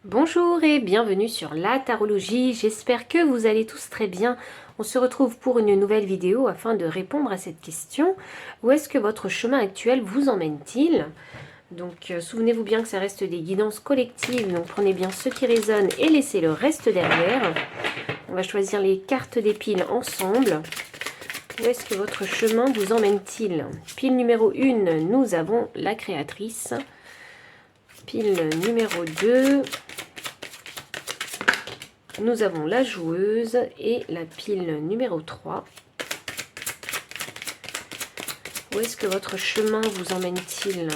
Bonjour et bienvenue sur la tarologie, j'espère que vous allez tous très bien. On se retrouve pour une nouvelle vidéo afin de répondre à cette question. Où est-ce que votre chemin actuel vous emmène-t-il? Donc souvenez-vous bien que ça reste des guidances collectives, donc prenez bien ce qui résonne et laissez le reste derrière. On va choisir les cartes des piles ensemble. Où est-ce que votre chemin vous emmène-t-il? Pile numéro 1, nous avons la créatrice. Pile numéro 2... nous avons la joueuse et la pile numéro 3. Où est-ce que votre chemin vous emmène-t-il?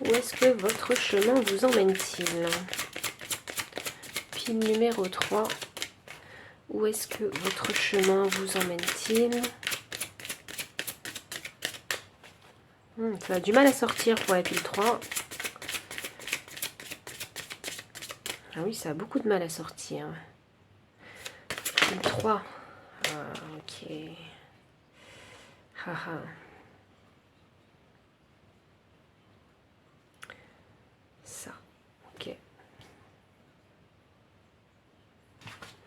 Où est-ce que votre chemin vous emmène-t-il? Pile numéro 3. Où est-ce que votre chemin vous emmène-t-il? Ça a du mal à sortir pour la pile 3. Ah oui, ça a beaucoup de mal à sortir. Pile 3. Ah, ok. Haha. Ça. Ok.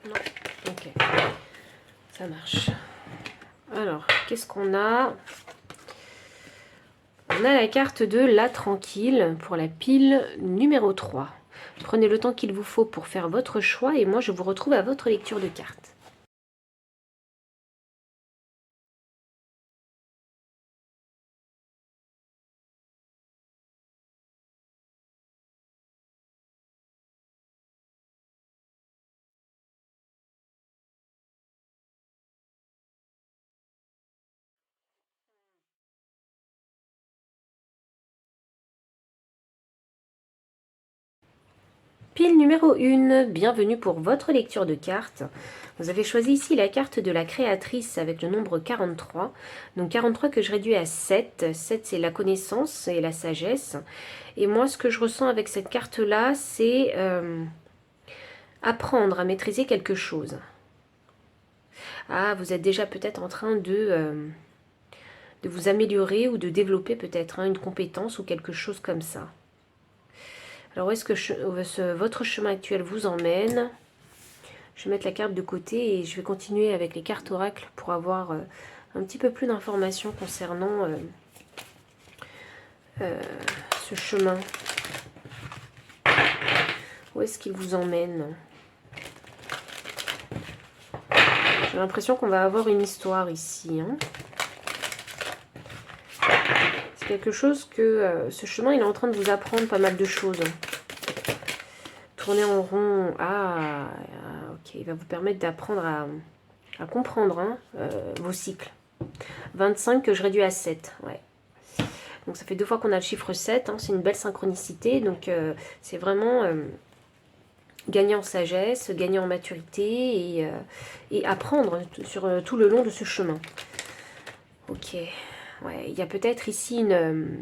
Non. Ok. Ça marche. Alors, qu'est-ce qu'on a? On a la carte de la tranquille pour la pile numéro 3. Prenez le temps qu'il vous faut pour faire votre choix et moi je vous retrouve à votre lecture de cartes. Pile numéro 1, bienvenue pour votre lecture de cartes. Vous avez choisi ici la carte de la créatrice avec le nombre 43. Donc 43 que je réduis à 7. 7 c'est la connaissance et la sagesse. Et moi ce que je ressens avec cette carte-là, c'est apprendre à maîtriser quelque chose. Ah, vous êtes déjà peut-être en train de vous améliorer ou de développer peut-être une compétence ou quelque chose comme ça. Alors, où est-ce que votre chemin actuel vous emmène? Je vais mettre la carte de côté et je vais continuer avec les cartes oracles pour avoir un petit peu plus d'informations concernant ce chemin. Où est-ce qu'il vous emmène? J'ai l'impression qu'on va avoir une histoire ici. C'est quelque chose que ce chemin, il est en train de vous apprendre pas mal de choses. Tourner en rond. Ah, ok. Il va vous permettre d'apprendre à comprendre vos cycles. 25 que je réduis à 7. Ouais. Donc ça fait 2 fois qu'on a le chiffre 7. C'est une belle synchronicité. Donc c'est vraiment gagner en sagesse, gagner en maturité et apprendre sur tout le long de ce chemin. Ok. Ouais, il y a peut-être ici une...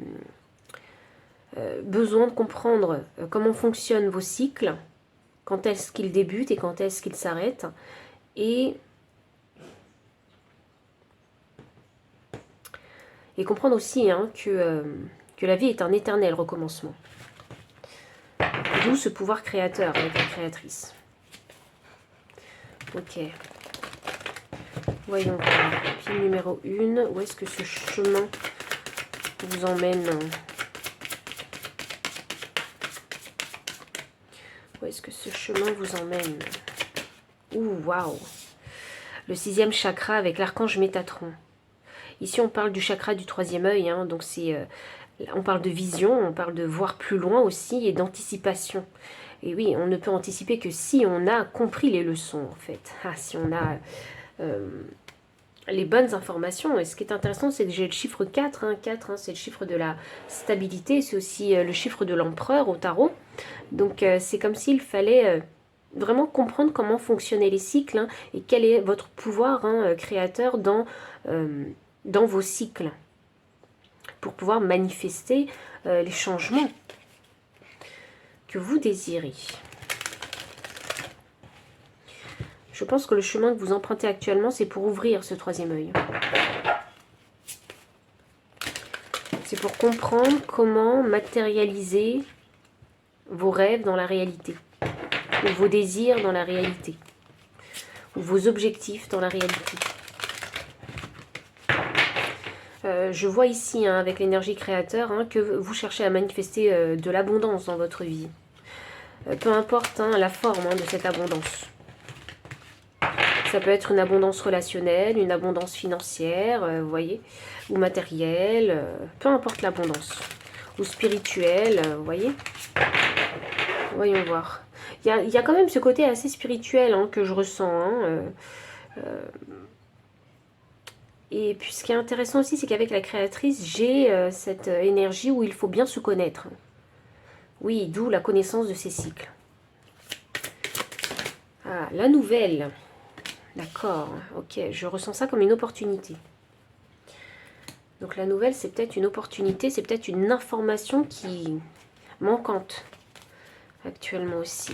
besoin de comprendre comment fonctionnent vos cycles, quand est-ce qu'ils débutent et quand est-ce qu'ils s'arrêtent, et comprendre aussi que la vie est un éternel recommencement. D'où ce pouvoir créateur avec la créatrice. Ok. Voyons. Pile numéro 1. Où est-ce que ce chemin vous emmène? Où est-ce que ce chemin vous emmène? Ouh, waouh! Le 6e chakra avec l'archange Métatron. Ici, on parle du chakra du 3e œil, donc on parle de vision, on parle de voir plus loin aussi et d'anticipation. Et oui, on ne peut anticiper que si on a compris les leçons, en fait. Si on a les bonnes informations. Et ce qui est intéressant, c'est que j'ai le chiffre 4. 4, c'est le chiffre de la stabilité, c'est aussi le chiffre de l'empereur au tarot. Donc, c'est comme s'il fallait... vraiment comprendre comment fonctionnaient les cycles et quel est votre pouvoir créateur dans vos cycles pour pouvoir manifester les changements que vous désirez. Je pense que le chemin que vous empruntez actuellement, c'est pour ouvrir ce 3e œil. C'est pour comprendre comment matérialiser vos rêves dans la réalité, ou vos désirs dans la réalité, ou vos objectifs dans la réalité. Je vois ici, hein, avec l'énergie créateur, hein, que vous cherchez à manifester de l'abondance dans votre vie. Peu importe hein, la forme hein, de cette abondance. Ça peut être une abondance relationnelle, une abondance financière, vous voyez, ou matérielle, peu importe l'abondance. Ou spirituelle, vous voyez. Voyons voir. Il y a quand même ce côté assez spirituel hein, que je ressens. Hein, et puis ce qui est intéressant aussi, c'est qu'avec la créatrice, j'ai cette énergie où il faut bien se connaître. Oui, d'où la connaissance de ces cycles. Ah, la nouvelle. D'accord, ok, je ressens ça comme une opportunité. Donc la nouvelle, c'est peut-être une opportunité, c'est peut-être une information qui manquante actuellement aussi.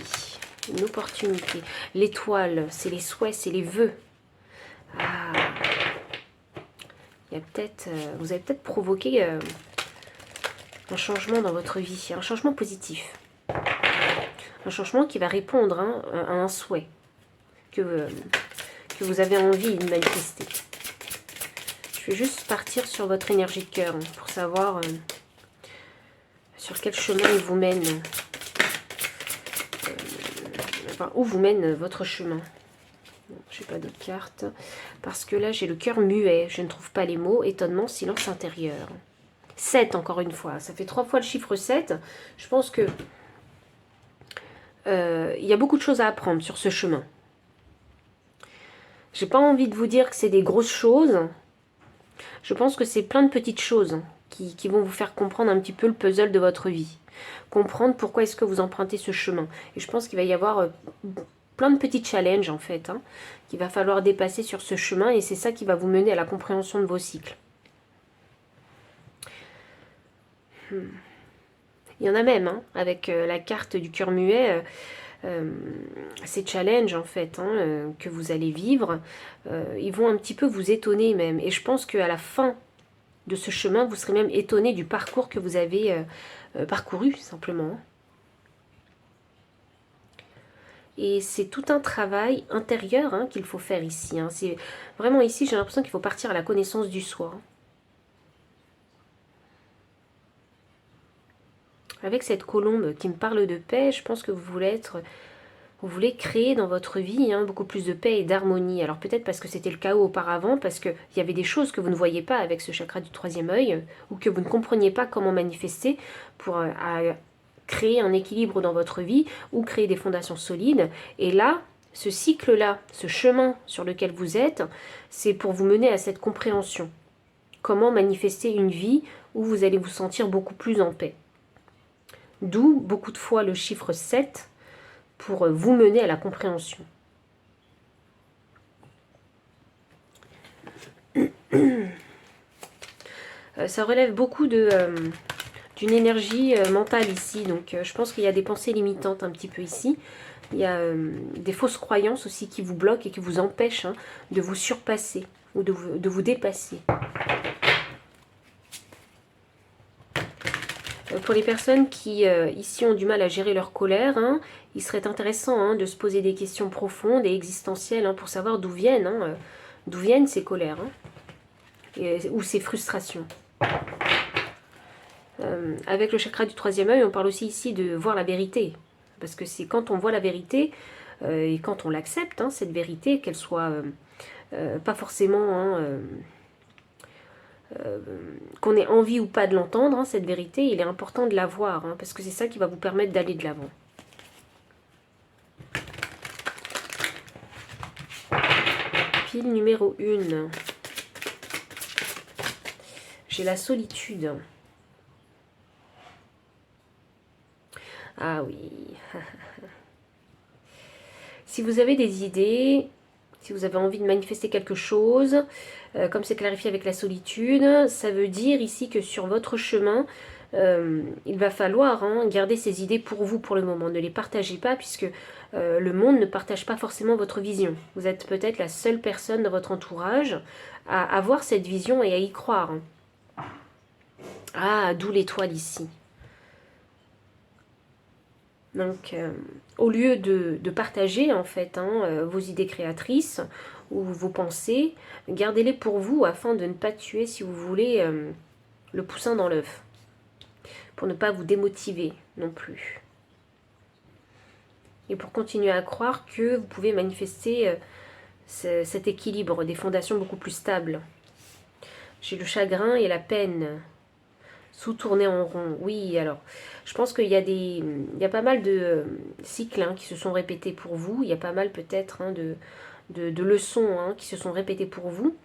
Une opportunité. L'étoile, c'est les souhaits, c'est les vœux. Ah, il y a peut-être, vous avez peut-être provoqué un changement dans votre vie, un changement positif. Un changement qui va répondre hein, à un souhait que vous avez envie de manifester. Je vais juste partir sur votre énergie de cœur hein, pour savoir sur quel chemin il vous mène. Enfin, où vous mène votre chemin. Je n'ai pas d'autres cartes. Parce que là, j'ai le cœur muet. Je ne trouve pas les mots. Étonnement, silence intérieur. 7, encore une fois. Ça fait 3 fois le chiffre 7. Je pense que il y a beaucoup de choses à apprendre sur ce chemin. J'ai pas envie de vous dire que c'est des grosses choses. Je pense que c'est plein de petites choses qui vont vous faire comprendre un petit peu le puzzle de votre vie. Comprendre pourquoi est-ce que vous empruntez ce chemin. Et je pense qu'il va y avoir plein de petits challenges en fait, hein, qu'il va falloir dépasser sur ce chemin. Et c'est ça qui va vous mener à la compréhension de vos cycles. Il y en a même, hein, avec la carte du cœur muet, ces challenges en fait hein, que vous allez vivre, ils vont un petit peu vous étonner même. Et je pense qu'à la fin de ce chemin, vous serez même étonné du parcours que vous avez parcouru simplement. Et c'est tout un travail intérieur hein, qu'il faut faire ici. Hein. C'est vraiment ici, j'ai l'impression qu'il faut partir à la connaissance du soi. Avec cette colombe qui me parle de paix, je pense que vous voulez créer dans votre vie hein, beaucoup plus de paix et d'harmonie. Alors peut-être parce que c'était le chaos auparavant, parce qu'il y avait des choses que vous ne voyez pas avec ce chakra du 3e œil, ou que vous ne compreniez pas comment manifester pour créer un équilibre dans votre vie, ou créer des fondations solides. Et là, ce cycle-là, ce chemin sur lequel vous êtes, c'est pour vous mener à cette compréhension. Comment manifester une vie où vous allez vous sentir beaucoup plus en paix. D'où beaucoup de fois le chiffre 7 pour vous mener à la compréhension. Ça relève beaucoup d'une énergie mentale ici, donc je pense qu'il y a des pensées limitantes un petit peu ici. Il y a des fausses croyances aussi qui vous bloquent et qui vous empêchent hein, de vous surpasser ou de vous dépasser. Pour les personnes qui, ici, ont du mal à gérer leur colère, hein, il serait intéressant hein, de se poser des questions profondes et existentielles hein, pour savoir d'où viennent ces colères hein, ou ces frustrations. Avec le chakra du 3e œil, on parle aussi ici de voir la vérité. Parce que c'est quand on voit la vérité et quand on l'accepte, hein, cette vérité, qu'elle soit pas forcément... Hein, qu'on ait envie ou pas de l'entendre, hein, cette vérité, il est important de la voir, hein, parce que c'est ça qui va vous permettre d'aller de l'avant. Pile numéro 1. J'ai la solitude. Ah oui. Si vous avez des idées... Si vous avez envie de manifester quelque chose, comme c'est clarifié avec la solitude, ça veut dire ici que sur votre chemin, il va falloir hein, garder ces idées pour vous pour le moment. Ne les partagez pas puisque le monde ne partage pas forcément votre vision. Vous êtes peut-être la seule personne dans votre entourage à avoir cette vision et à y croire. Ah, d'où l'étoile ici. Donc, au lieu de partager en fait vos idées créatrices ou vos pensées, gardez-les pour vous afin de ne pas tuer, si vous voulez, le poussin dans l'œuf. Pour ne pas vous démotiver non plus. Et pour continuer à croire que vous pouvez manifester cet équilibre, des fondations beaucoup plus stables. J'ai le chagrin et la peine. Sous-tourner en rond, oui, alors, je pense qu'il y a il y a pas mal de cycles qui se sont répétés pour vous, il y a pas mal peut-être de leçons qui se sont répétées pour vous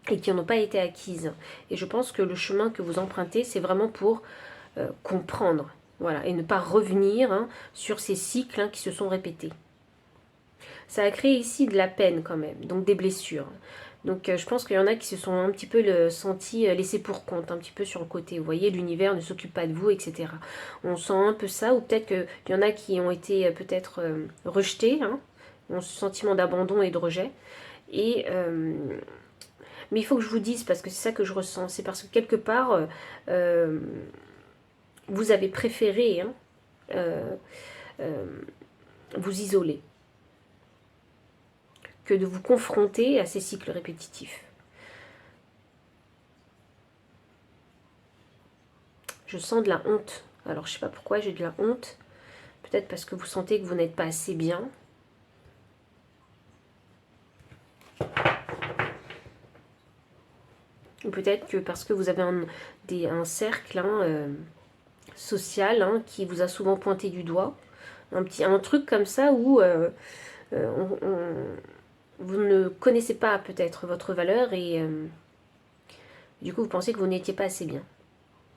et qui n'ont pas été acquises. Et je pense que le chemin que vous empruntez, c'est vraiment pour comprendre, voilà, et ne pas revenir sur ces cycles qui se sont répétés. Ça a créé ici de la peine quand même, donc des blessures. Donc je pense qu'il y en a qui se sont un petit peu sentis laissés pour compte, un petit peu sur le côté. Vous voyez, l'univers ne s'occupe pas de vous, etc. On sent un peu ça, ou peut-être qu'il y en a qui ont été peut-être rejetés, ont ce sentiment d'abandon et de rejet. Et, mais il faut que je vous dise, parce que c'est ça que je ressens, c'est parce que quelque part, vous avez préféré vous isoler que de vous confronter à ces cycles répétitifs. Je sens de la honte. Alors, je ne sais pas pourquoi j'ai de la honte. Peut-être parce que vous sentez que vous n'êtes pas assez bien. Ou peut-être que parce que vous avez un cercle social qui vous a souvent pointé du doigt. Un truc comme ça où vous ne connaissez pas peut-être votre valeur et du coup vous pensez que vous n'étiez pas assez bien.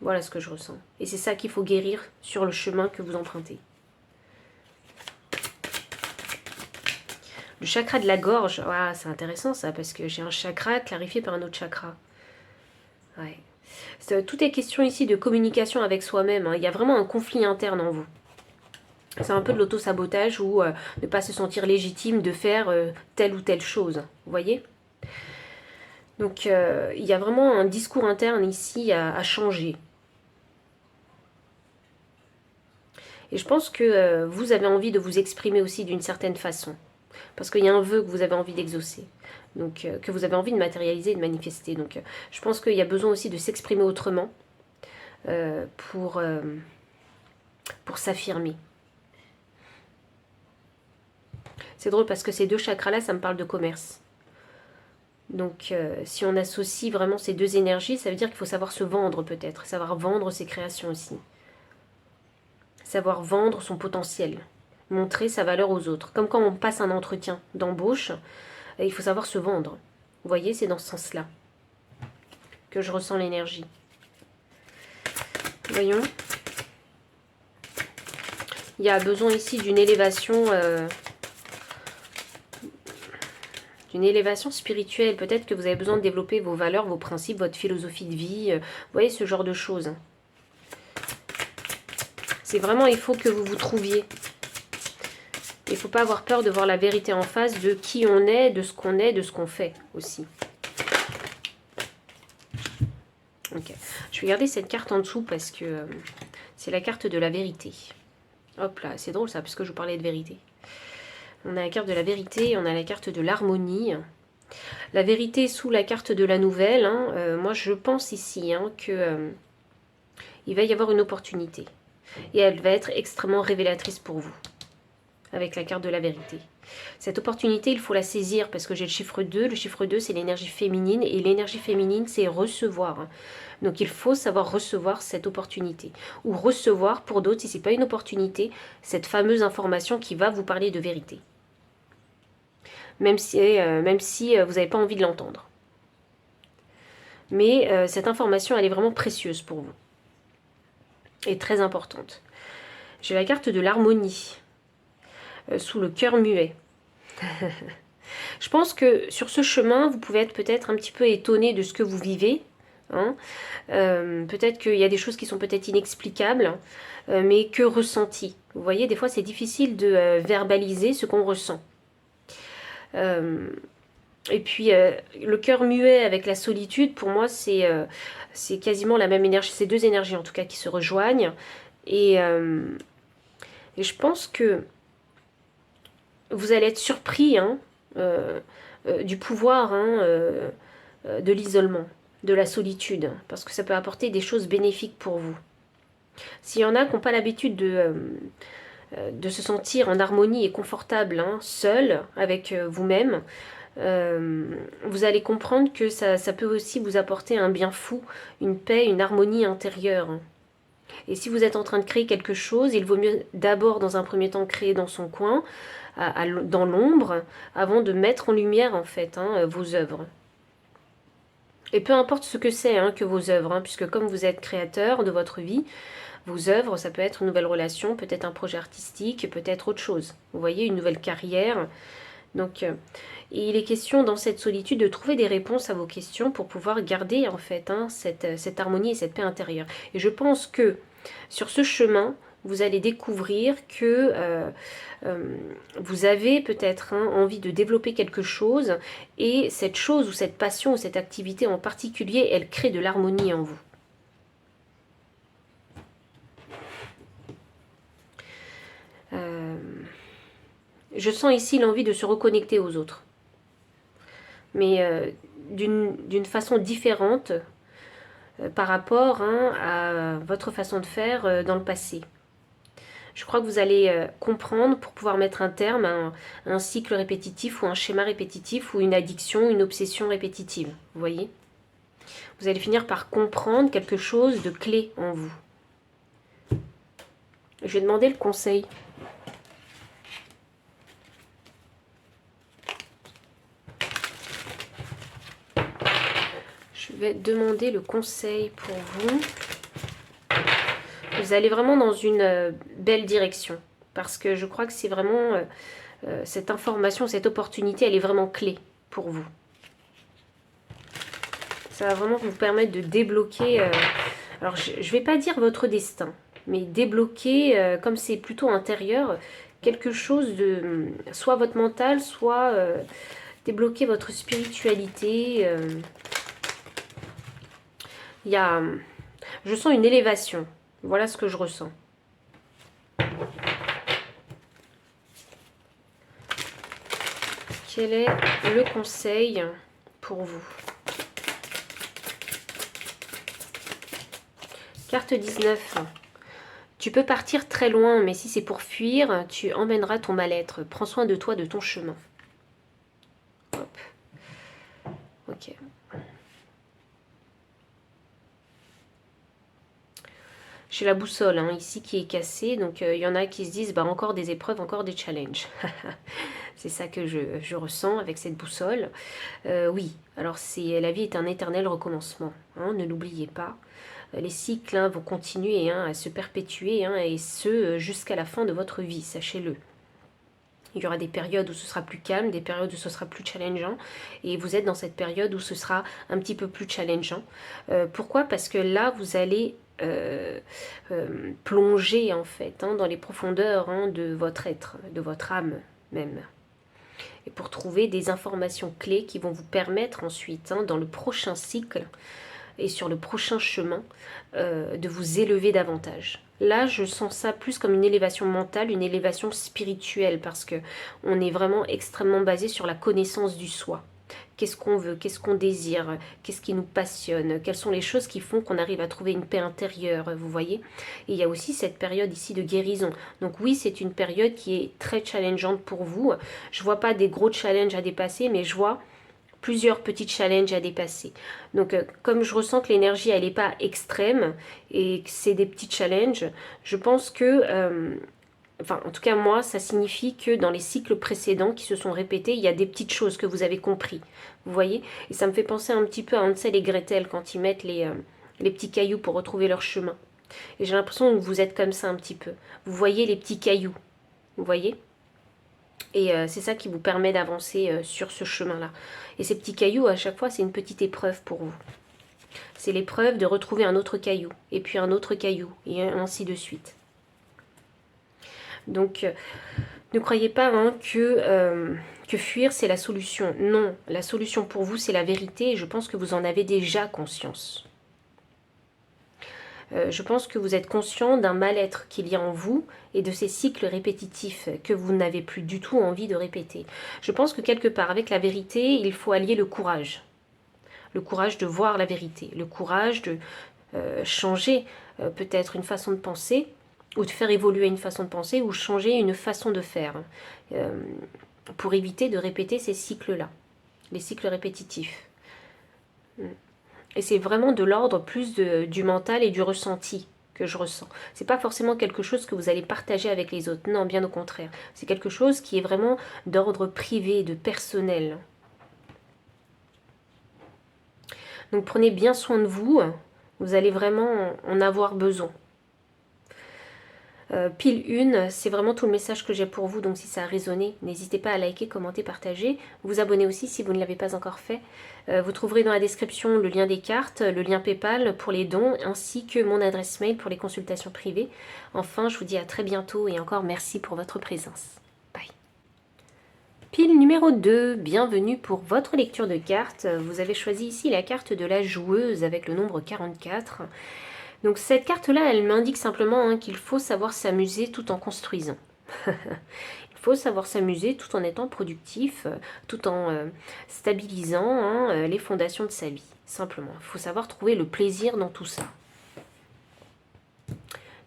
Voilà ce que je ressens. Et c'est ça qu'il faut guérir sur le chemin que vous empruntez. Le chakra de la gorge, ah, c'est intéressant ça, parce que j'ai un chakra clarifié par un autre chakra. Ouais. Tout est question ici de communication avec soi-même. Il y a vraiment un conflit interne en vous. C'est un peu de l'auto-sabotage ou ne pas se sentir légitime de faire telle ou telle chose. Vous voyez ? Donc il y a vraiment un discours interne ici à changer. Et je pense que vous avez envie de vous exprimer aussi d'une certaine façon. Parce qu'il y a un vœu que vous avez envie d'exaucer. Donc que vous avez envie de matérialiser et de manifester. Donc je pense qu'il y a besoin aussi de s'exprimer autrement pour s'affirmer. C'est drôle parce que ces deux chakras-là, ça me parle de commerce. Donc si on associe vraiment ces deux énergies, ça veut dire qu'il faut savoir se vendre peut-être. Savoir vendre ses créations aussi. Savoir vendre son potentiel. Montrer sa valeur aux autres. Comme quand on passe un entretien d'embauche, il faut savoir se vendre. Vous voyez, c'est dans ce sens-là que je ressens l'énergie. Voyons. Il y a besoin ici d'une élévation... d'une élévation spirituelle. Peut-être que vous avez besoin de développer vos valeurs, vos principes, votre philosophie de vie. Vous voyez, ce genre de choses. C'est vraiment, il faut que vous vous trouviez. Il ne faut pas avoir peur de voir la vérité en face de qui on est, de ce qu'on fait aussi. Ok. Je vais garder cette carte en dessous parce que c'est la carte de la vérité. Hop là, c'est drôle ça, puisque je vous parlais de vérité. On a la carte de la vérité, on a la carte de l'harmonie. La vérité sous la carte de la nouvelle. Moi, je pense ici que il va y avoir une opportunité. Et elle va être extrêmement révélatrice pour vous. Avec la carte de la vérité. Cette opportunité, il faut la saisir parce que j'ai le chiffre 2. Le chiffre 2, c'est l'énergie féminine. Et l'énergie féminine, c'est recevoir. Donc, il faut savoir recevoir cette opportunité. Ou recevoir, pour d'autres, si ce n'est pas une opportunité, cette fameuse information qui va vous parler de vérité. Même si vous n'avez pas envie de l'entendre. Mais cette information, elle est vraiment précieuse pour vous. Et très importante. J'ai la carte de l'harmonie. Sous le cœur muet. Je pense que sur ce chemin, vous pouvez être peut-être un petit peu étonné de ce que vous vivez. Peut-être qu'il y a des choses qui sont peut-être inexplicables, mais que ressenties. Vous voyez, des fois c'est difficile de verbaliser ce qu'on ressent. Et puis le cœur muet avec la solitude, pour moi c'est quasiment la même énergie, c'est deux énergies en tout cas qui se rejoignent. Et Et je pense que vous allez être surpris hein, du pouvoir de l'isolement, de la solitude, parce que ça peut apporter des choses bénéfiques pour vous. S'il y en a qui n'ont pas l'habitude de se sentir en harmonie et confortable, hein, seul, avec vous-même, vous allez comprendre que ça peut aussi vous apporter un bien fou, une paix, une harmonie intérieure. Et si vous êtes en train de créer quelque chose, il vaut mieux d'abord, dans un premier temps, créer dans son coin, dans l'ombre, avant de mettre en lumière, en fait, hein, vos œuvres. Et peu importe ce que c'est hein, que vos œuvres, hein, puisque comme vous êtes créateur de votre vie, vos œuvres, ça peut être une nouvelle relation, peut-être un projet artistique, peut-être autre chose. Vous voyez, une nouvelle carrière. Donc, il est question dans cette solitude de trouver des réponses à vos questions pour pouvoir garder en fait hein, cette harmonie et cette paix intérieure. Et je pense que sur ce chemin, vous allez découvrir que vous avez peut-être hein, envie de développer quelque chose et cette chose ou cette passion ou cette activité en particulier, elle crée de l'harmonie en vous. Je sens ici l'envie de se reconnecter aux autres. Mais d'une façon différente par rapport hein, à votre façon de faire dans le passé. Je crois que vous allez comprendre pour pouvoir mettre un terme à un cycle répétitif ou un schéma répétitif ou une addiction, une obsession répétitive. Vous voyez? Vous allez finir par comprendre quelque chose de clé en vous. Je vais demander le conseil. Je vais demander le conseil pour vous. Vous allez vraiment dans une belle direction. Parce que je crois que c'est vraiment cette information, cette opportunité, elle est vraiment clé pour vous. Ça va vraiment vous permettre de débloquer... alors, je ne vais pas dire votre destin, mais débloquer, comme c'est plutôt intérieur, quelque chose de... soit votre mental, soit débloquer votre spiritualité. Il y a... je sens une élévation. Voilà ce que je ressens. Quel est le conseil pour vous? Carte 19. Tu peux partir très loin, mais si c'est pour fuir, tu emmèneras ton mal-être. Prends soin de toi, de ton chemin. Hop. Ok. J'ai la boussole hein, ici qui est cassée, donc il y en a qui se disent bah, encore des épreuves, encore des challenges. C'est ça que je ressens avec cette boussole. Oui, alors la vie est un éternel recommencement, hein, ne l'oubliez pas. Les cycles hein, vont continuer hein, à se perpétuer, hein, et ce jusqu'à la fin de votre vie, sachez-le. Il y aura des périodes où ce sera plus calme, des périodes où ce sera plus challengeant. Et vous êtes dans cette période où ce sera un petit peu plus challengeant. Pourquoi? Parce que là, vous allez plonger en fait hein, dans les profondeurs hein, de votre être, de votre âme même. Et pour trouver des informations clés qui vont vous permettre ensuite, hein, dans le prochain cycle et sur le prochain chemin, de vous élever davantage. Là, je sens ça plus comme une élévation mentale, une élévation spirituelle, parce que on est vraiment extrêmement basé sur la connaissance du soi. Qu'est-ce qu'on veut, qu'est-ce qu'on désire, qu'est-ce qui nous passionne, quelles sont les choses qui font qu'on arrive à trouver une paix intérieure, vous voyez. Et il y a aussi cette période ici de guérison. Donc oui, c'est une période qui est très challengeante pour vous. Je vois pas des gros challenges à dépasser, mais je vois plusieurs petits challenges à dépasser. Donc comme je ressens que l'énergie elle n'est pas extrême et que c'est des petits challenges, je pense que enfin en tout cas moi ça signifie que dans les cycles précédents qui se sont répétés, il y a des petites choses que vous avez compris, vous voyez. Et ça me fait penser un petit peu à Hansel et Gretel quand ils mettent les petits cailloux pour retrouver leur chemin. Et j'ai l'impression que vous êtes comme ça un petit peu, vous voyez les petits cailloux, vous voyez. Et c'est ça qui vous permet d'avancer sur ce chemin-là. Et ces petits cailloux, à chaque fois, c'est une petite épreuve pour vous. C'est l'épreuve de retrouver un autre caillou, et puis un autre caillou, et ainsi de suite. Donc, ne croyez pas hein, que fuir, c'est la solution. Non, la solution pour vous, c'est la vérité, et je pense que vous en avez déjà conscience. Je pense que vous êtes conscient d'un mal-être qu'il y a en vous et de ces cycles répétitifs que vous n'avez plus du tout envie de répéter. Je pense que quelque part, avec la vérité, il faut allier le courage. Le courage de voir la vérité, le courage de changer peut-être une façon de penser, ou de faire évoluer une façon de penser, ou changer une façon de faire, pour éviter de répéter ces cycles-là, les cycles répétitifs. Et c'est vraiment de l'ordre plus du mental et du ressenti que je ressens. C'est pas forcément quelque chose que vous allez partager avec les autres, non, bien au contraire. C'est quelque chose qui est vraiment d'ordre privé, de personnel. Donc prenez bien soin de vous, vous allez vraiment en avoir besoin. Pile 1, c'est vraiment tout le message que j'ai pour vous, donc si ça a résonné, n'hésitez pas à liker, commenter, partager, vous abonner aussi si vous ne l'avez pas encore fait. Vous trouverez dans la description le lien des cartes, le lien PayPal pour les dons, ainsi que mon adresse mail pour les consultations privées. Enfin, je vous dis à très bientôt et encore merci pour votre présence. Bye. Pile numéro 2, bienvenue pour votre lecture de cartes. Vous avez choisi ici la carte de la joueuse avec le nombre 44. Donc cette carte-là, elle m'indique simplement qu'il faut savoir s'amuser tout en construisant. Il faut savoir s'amuser tout en étant productif, tout en stabilisant les fondations de sa vie, simplement. Il faut savoir trouver le plaisir dans tout ça.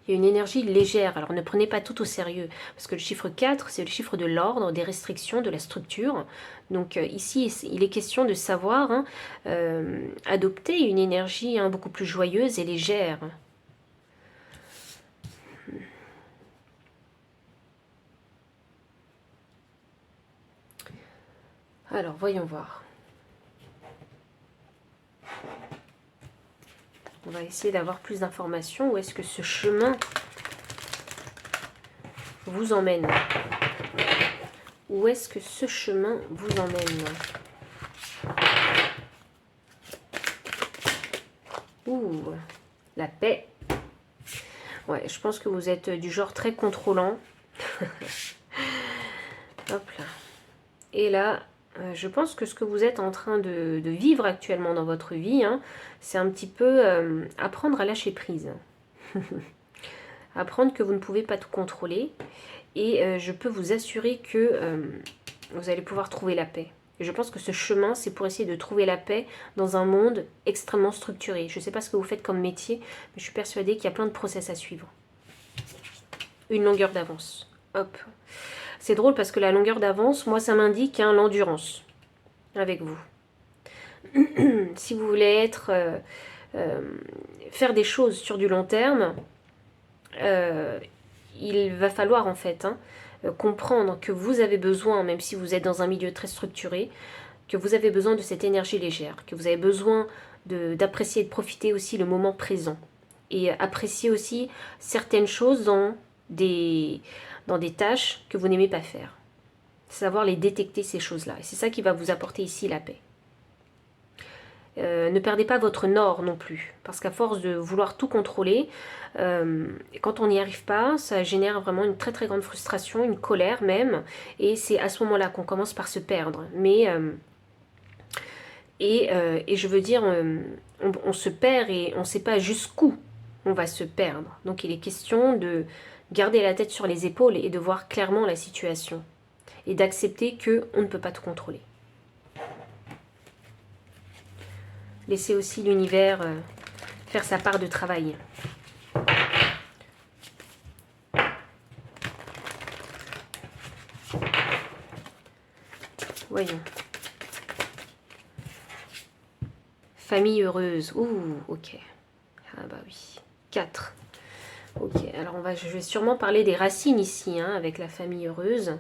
Il y a une énergie légère, alors ne prenez pas tout au sérieux, parce que le chiffre 4, c'est le chiffre de l'ordre, des restrictions, de la structure. Donc ici, il est question de savoir adopter une énergie beaucoup plus joyeuse et légère. Alors, voyons voir. On va essayer d'avoir plus d'informations. Où est-ce que ce chemin vous emmène? Où est-ce que ce chemin vous emmène? Ouh, la paix. Ouais, je pense que vous êtes du genre très contrôlant. Hop là. Et là, je pense que ce que vous êtes en train de vivre actuellement dans votre vie, c'est un petit peu apprendre à lâcher prise. Apprendre que vous ne pouvez pas tout contrôler. Et je peux vous assurer que vous allez pouvoir trouver la paix. Et je pense que ce chemin, c'est pour essayer de trouver la paix dans un monde extrêmement structuré. Je ne sais pas ce que vous faites comme métier, mais je suis persuadée qu'il y a plein de process à suivre. Une longueur d'avance. Hop. C'est drôle parce que la longueur d'avance, moi, ça m'indique l'endurance avec vous. Si vous voulez faire des choses sur du long terme, il va falloir en fait comprendre que vous avez besoin, même si vous êtes dans un milieu très structuré, que vous avez besoin de cette énergie légère, que vous avez besoin d'apprécier et de profiter aussi le moment présent. Et apprécier aussi certaines choses dans des tâches que vous n'aimez pas faire. Savoir les détecter, ces choses-là. Et c'est ça qui va vous apporter ici la paix. Ne perdez pas votre nord non plus, parce qu'à force de vouloir tout contrôler, quand on n'y arrive pas, ça génère vraiment une très très grande frustration, une colère même, et c'est à ce moment-là qu'on commence par se perdre. Mais et je veux dire, on se perd et on ne sait pas jusqu'où on va se perdre. Donc il est question de garder la tête sur les épaules et de voir clairement la situation, et d'accepter qu'on ne peut pas tout contrôler. Laissez aussi l'univers faire sa part de travail. Voyons. Famille heureuse. Ouh, ok. Ah bah oui. 4. Ok, alors je vais sûrement parler des racines ici, avec la famille heureuse.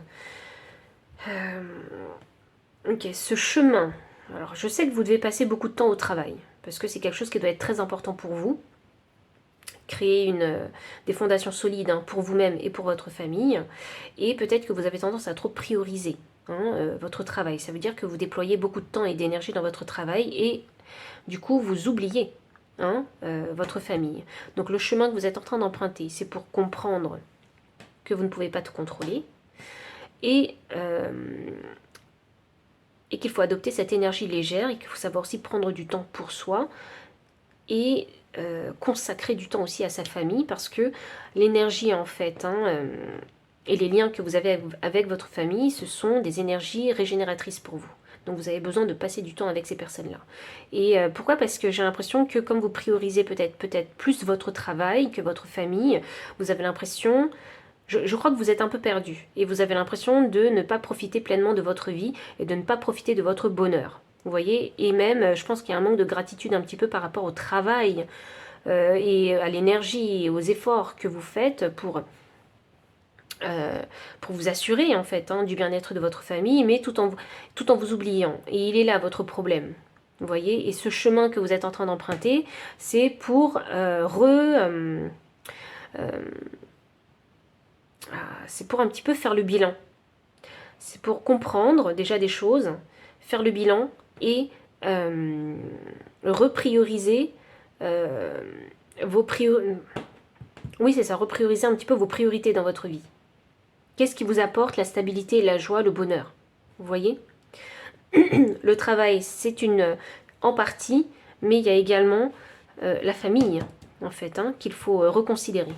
Ok, ce chemin. Alors, je sais que vous devez passer beaucoup de temps au travail, parce que c'est quelque chose qui doit être très important pour vous. Créer des fondations solides pour vous-même et pour votre famille. Et peut-être que vous avez tendance à trop prioriser votre travail. Ça veut dire que vous déployez beaucoup de temps et d'énergie dans votre travail et du coup, vous oubliez votre famille. Donc, le chemin que vous êtes en train d'emprunter, c'est pour comprendre que vous ne pouvez pas tout contrôler et qu'il faut adopter cette énergie légère et qu'il faut savoir aussi prendre du temps pour soi et consacrer du temps aussi à sa famille, parce que l'énergie en fait, et les liens que vous avez avec votre famille, ce sont des énergies régénératrices pour vous. Donc vous avez besoin de passer du temps avec ces personnes-là. Et pourquoi? Parce que j'ai l'impression que comme vous priorisez peut-être plus votre travail que votre famille, vous avez l'impression... Je crois que vous êtes un peu perdu. Et vous avez l'impression de ne pas profiter pleinement de votre vie et de ne pas profiter de votre bonheur. Vous voyez? Et même, je pense qu'il y a un manque de gratitude un petit peu par rapport au travail et à l'énergie et aux efforts que vous faites pour vous assurer en fait du bien-être de votre famille, mais tout en vous oubliant. Et il est là votre problème. Vous voyez? Et ce chemin que vous êtes en train d'emprunter, c'est pour c'est pour un petit peu faire le bilan. C'est pour comprendre déjà des choses, faire le bilan et reprioriser vos priorités. Oui, c'est ça, reprioriser un petit peu vos priorités dans votre vie. Qu'est-ce qui vous apporte la stabilité, la joie, le bonheur? Vous voyez? Le travail, c'est en partie, mais il y a également la famille, en fait, qu'il faut reconsidérer.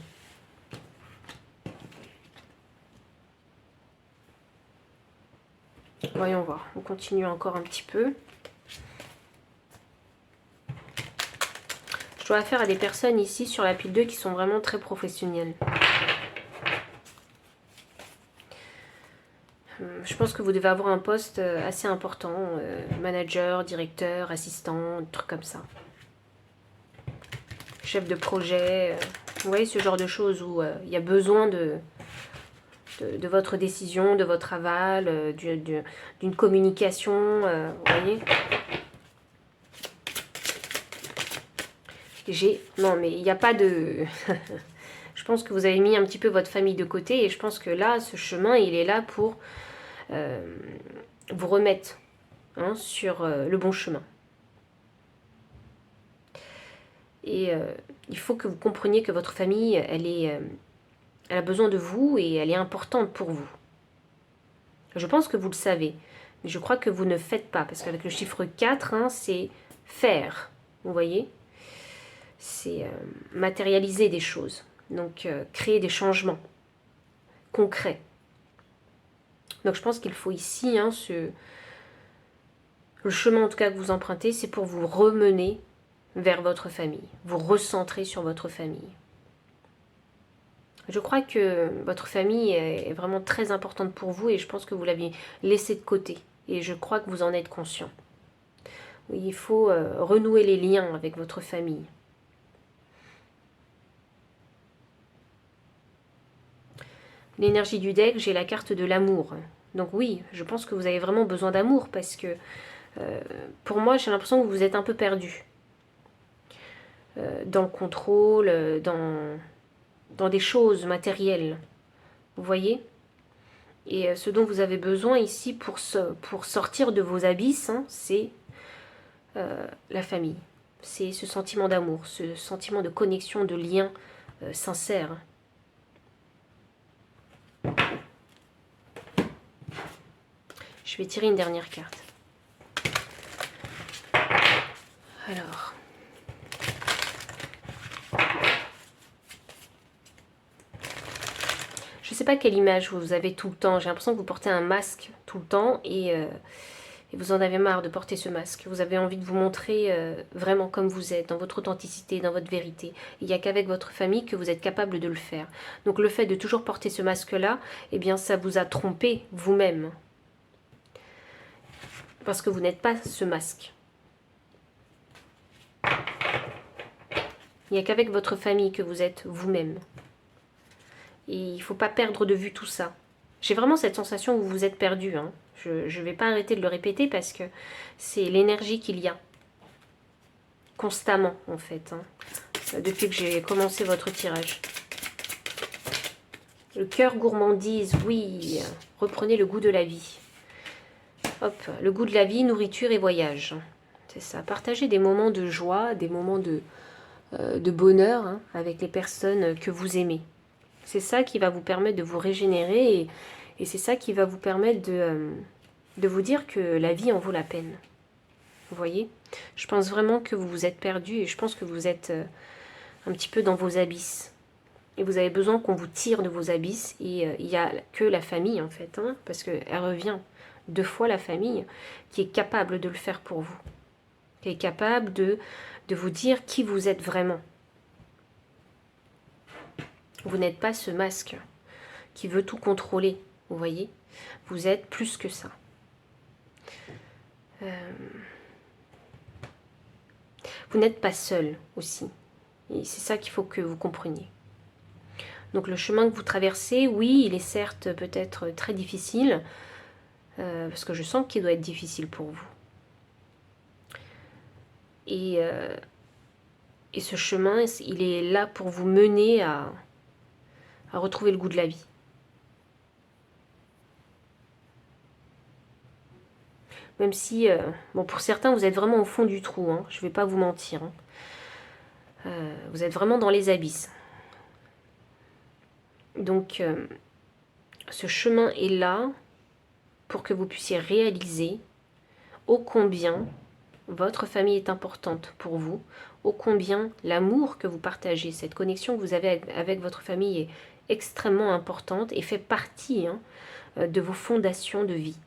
Voyons voir, on continue encore un petit peu. Je dois affaire à des personnes ici sur la pile 2 qui sont vraiment très professionnelles. Je pense que vous devez avoir un poste assez important, manager, directeur, assistant, un truc comme ça. Chef de projet, vous voyez ce genre de choses où il y a besoin de votre décision, de votre aval, d'une communication, vous voyez. Non mais il n'y a pas de... Je pense que vous avez mis un petit peu votre famille de côté et je pense que là, ce chemin, il est là pour vous remettre sur le bon chemin. Et il faut que vous compreniez que votre famille, elle a besoin de vous et elle est importante pour vous. Je pense que vous le savez, mais je crois que vous ne faites pas, parce qu'avec le chiffre 4, c'est faire, vous voyez? C'est matérialiser des choses, donc créer des changements concrets. Donc je pense qu'il faut ici, le chemin en tout cas que vous empruntez, c'est pour vous remener vers votre famille, vous recentrer sur votre famille. Je crois que votre famille est vraiment très importante pour vous et je pense que vous l'avez laissée de côté. Et je crois que vous en êtes conscient. Oui, il faut renouer les liens avec votre famille. L'énergie du deck, j'ai la carte de l'amour. Donc oui, je pense que vous avez vraiment besoin d'amour parce que pour moi, j'ai l'impression que vous êtes un peu perdu. Dans le contrôle, dans des choses matérielles. Vous voyez? Et ce dont vous avez besoin ici pour sortir de vos abysses, c'est la famille. C'est ce sentiment d'amour, ce sentiment de connexion, de lien sincère. Je vais tirer une dernière carte. Alors... Je ne sais pas quelle image vous avez tout le temps. J'ai l'impression que vous portez un masque tout le temps et vous en avez marre de porter ce masque. Vous avez envie de vous montrer vraiment comme vous êtes, dans votre authenticité, dans votre vérité. Il n'y a qu'avec votre famille que vous êtes capable de le faire. Donc le fait de toujours porter ce masque-là, eh bien ça vous a trompé vous-même. Parce que vous n'êtes pas ce masque. Il n'y a qu'avec votre famille que vous êtes vous-même. Et il ne faut pas perdre de vue tout ça. J'ai vraiment cette sensation que vous vous êtes perdu. Je ne vais pas arrêter de le répéter parce que c'est l'énergie qu'il y a. Constamment, en fait. Depuis que j'ai commencé votre tirage. Le cœur gourmandise, oui. Reprenez le goût de la vie. Hop, le goût de la vie, nourriture et voyage. C'est ça. Partagez des moments de joie, des moments de bonheur avec les personnes que vous aimez. C'est ça qui va vous permettre de vous régénérer et c'est ça qui va vous permettre de vous dire que la vie en vaut la peine. Vous voyez? Je pense vraiment que vous vous êtes perdu et je pense que vous êtes un petit peu dans vos abysses. Et vous avez besoin qu'on vous tire de vos abysses. Et il n'y a que la famille en fait, hein, parce qu'elle revient 2 fois la famille, qui est capable de le faire pour vous. Qui est capable de vous dire qui vous êtes vraiment. Vous n'êtes pas ce masque qui veut tout contrôler, vous voyez. Vous êtes plus que ça. Vous n'êtes pas seul aussi. Et c'est ça qu'il faut que vous compreniez. Donc le chemin que vous traversez, oui, il est certes peut-être très difficile, parce que je sens qu'il doit être difficile pour vous. Et ce chemin, il est là pour vous mener à retrouver le goût de la vie. Même si, bon, pour certains, vous êtes vraiment au fond du trou, hein, je ne vais pas vous mentir. Hein. Vous êtes vraiment dans les abysses. Donc, ce chemin est là pour que vous puissiez réaliser ô combien votre famille est importante pour vous, ô combien l'amour que vous partagez, cette connexion que vous avez avec votre famille est extrêmement importante et fait partie de vos fondations de vie.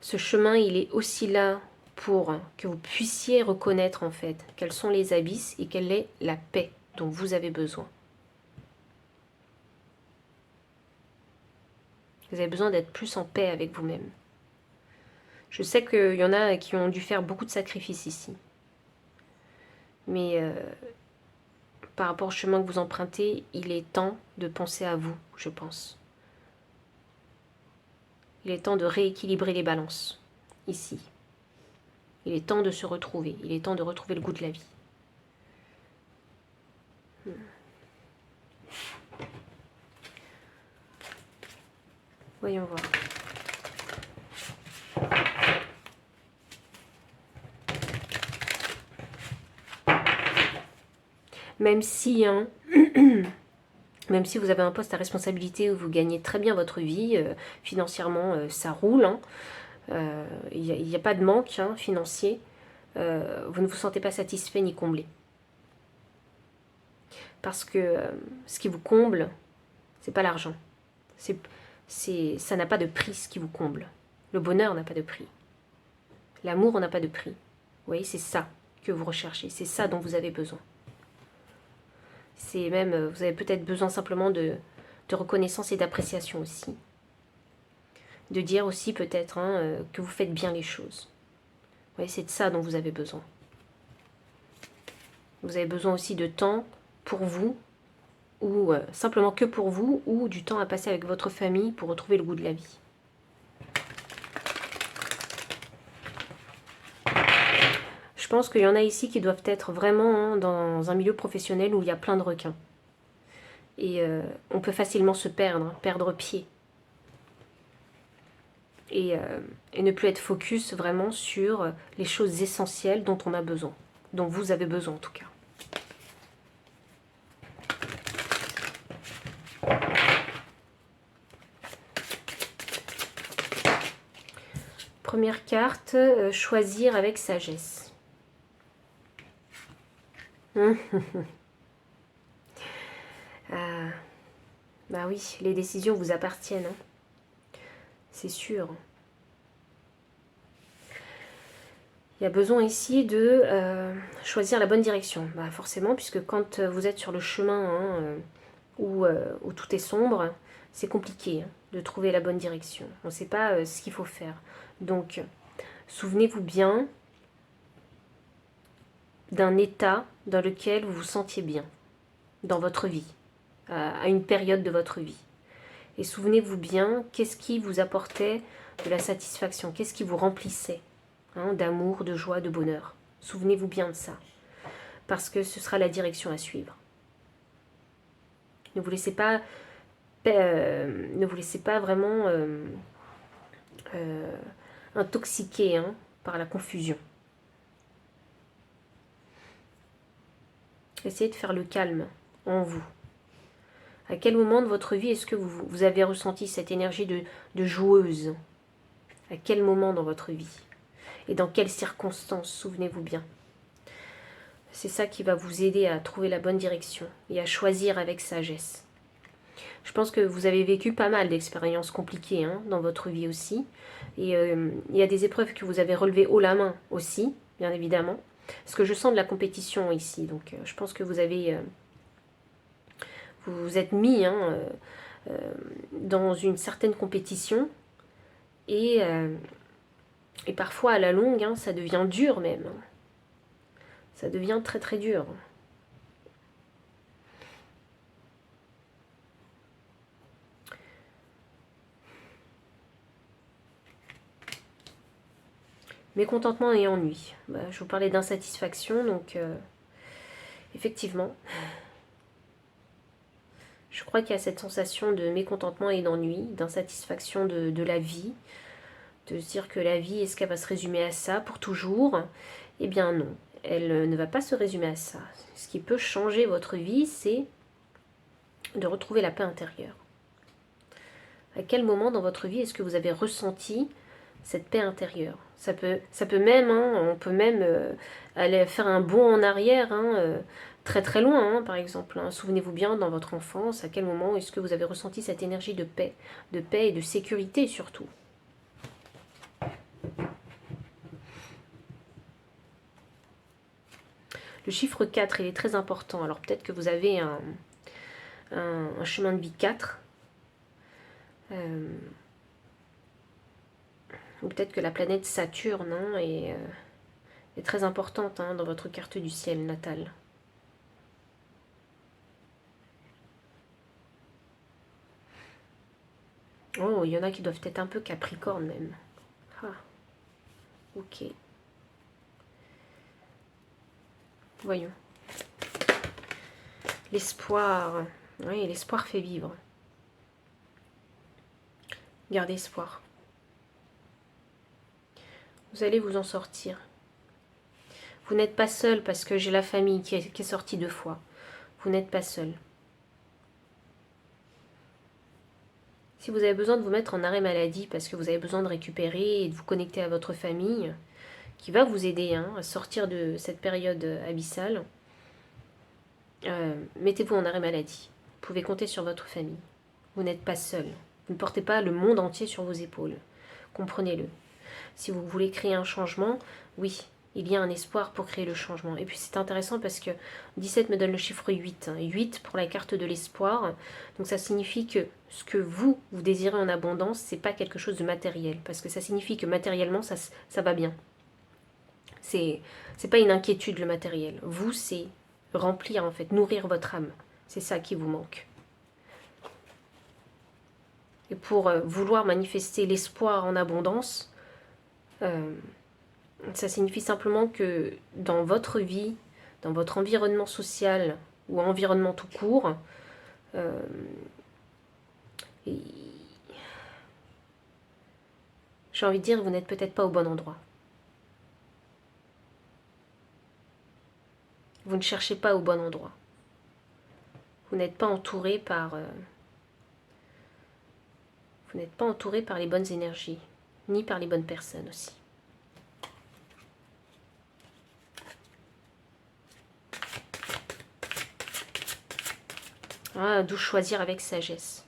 Ce chemin, il est aussi là pour que vous puissiez reconnaître en fait quels sont les abysses et quelle est la paix dont vous avez besoin. Vous avez besoin d'être plus en paix avec vous-même. Je sais qu'il y en a qui ont dû faire beaucoup de sacrifices ici. Mais par rapport au chemin que vous empruntez, il est temps de penser à vous, je pense. Il est temps de rééquilibrer les balances, ici. Il est temps de se retrouver. Il est temps de retrouver le goût de la vie. Voyons voir. Même si, même si vous avez un poste à responsabilité où vous gagnez très bien votre vie, financièrement ça roule, il n'y a pas de manque financier, vous ne vous sentez pas satisfait ni comblé. Parce que ce qui vous comble, c'est pas l'argent. Ça n'a pas de prix ce qui vous comble. Le bonheur n'a pas de prix. L'amour n'a pas de prix. Vous voyez, c'est ça que vous recherchez, c'est ça dont vous avez besoin. C'est même, vous avez peut-être besoin simplement de reconnaissance et d'appréciation aussi. De dire aussi peut-être que vous faites bien les choses. Vous voyez, c'est de ça dont vous avez besoin. Vous avez besoin aussi de temps pour vous, ou simplement que pour vous, ou du temps à passer avec votre famille pour retrouver le goût de la vie. Je pense qu'il y en a ici qui doivent être vraiment dans un milieu professionnel où il y a plein de requins. Et on peut facilement se perdre pied. Et ne plus être focus vraiment sur les choses essentielles dont on a besoin. Dont vous avez besoin en tout cas. Première carte, choisir avec sagesse. Bah oui, les décisions vous appartiennent. C'est sûr. Il y a besoin ici de choisir la bonne direction. Bah forcément, puisque quand vous êtes sur le chemin où tout est sombre, c'est compliqué de trouver la bonne direction. On ne sait pas ce qu'il faut faire. Donc, souvenez-vous bien d'un état dans lequel vous vous sentiez bien dans votre vie, à une période de votre vie. Et souvenez-vous bien, qu'est-ce qui vous apportait de la satisfaction, qu'est-ce qui vous remplissait d'amour, de joie, de bonheur. Souvenez-vous bien de ça, parce que ce sera la direction à suivre. Ne vous laissez pas vraiment intoxiquer par la confusion. Essayez de faire le calme en vous. À quel moment de votre vie est-ce que vous avez ressenti cette énergie de joueuse? À quel moment dans votre vie? et dans quelles circonstances, souvenez-vous bien. C'est ça qui va vous aider à trouver la bonne direction et à choisir avec sagesse. Je pense que vous avez vécu pas mal d'expériences compliquées hein, dans votre vie aussi. Et il y a des épreuves que vous avez relevées haut la main aussi, bien évidemment. Parce que je sens de la compétition ici. Donc je pense que vous avez... vous vous êtes mis hein, dans une certaine compétition. Et parfois à la longue, hein, ça devient dur même. Ça devient très très dur. Mécontentement et ennui. Bah, je vous parlais d'insatisfaction, donc effectivement, je crois qu'il y a cette sensation de mécontentement et d'ennui, d'insatisfaction de la vie, de se dire que la vie, est-ce qu'elle va se résumer à ça pour toujours? Eh bien non, elle ne va pas se résumer à ça. Ce qui peut changer votre vie, c'est de retrouver la paix intérieure. À quel moment dans votre vie est-ce que vous avez ressenti cette paix intérieure? Ça peut même, hein, on peut même aller faire un bond en arrière, hein, très très loin, hein, par exemple. Hein. Souvenez-vous bien dans votre enfance, à quel moment est-ce que vous avez ressenti cette énergie de paix et de sécurité surtout. Le chiffre 4, il est très important. Alors peut-être que vous avez un chemin de vie 4. Ou peut-être que la planète Saturne hein, est très importante hein, dans votre carte du ciel natale. Oh, il y en a qui doivent être un peu capricorne même. Ah, ok. Voyons. L'espoir. Oui, l'espoir fait vivre. Gardez espoir. Vous allez vous en sortir. Vous n'êtes pas seul parce que j'ai la famille qui est sortie 2 fois. Vous n'êtes pas seul. Si vous avez besoin de vous mettre en arrêt maladie parce que vous avez besoin de récupérer et de vous connecter à votre famille, qui va vous aider hein, à sortir de cette période abyssale, mettez-vous en arrêt maladie. Vous pouvez compter sur votre famille. Vous n'êtes pas seul. Vous ne portez pas le monde entier sur vos épaules. Comprenez-le. Si vous voulez créer un changement, oui, il y a un espoir pour créer le changement. Et puis c'est intéressant parce que 17 me donne le chiffre 8. 8 pour la carte de l'espoir. Donc ça signifie que ce que vous désirez en abondance, c'est pas quelque chose de matériel. Parce que ça signifie que matériellement, ça va bien. C'est pas une inquiétude le matériel. Vous, c'est remplir en fait, nourrir votre âme. C'est ça qui vous manque. Et pour vouloir manifester l'espoir en abondance, ça signifie simplement que dans votre vie, dans votre environnement social ou environnement tout court, j'ai envie de dire, vous n'êtes peut-être pas au bon endroit. Vous ne cherchez pas au bon endroit. Vous n'êtes pas entouré par... vous n'êtes pas entouré par les bonnes énergies, ni par les bonnes personnes aussi. Ah, d'où choisir avec sagesse.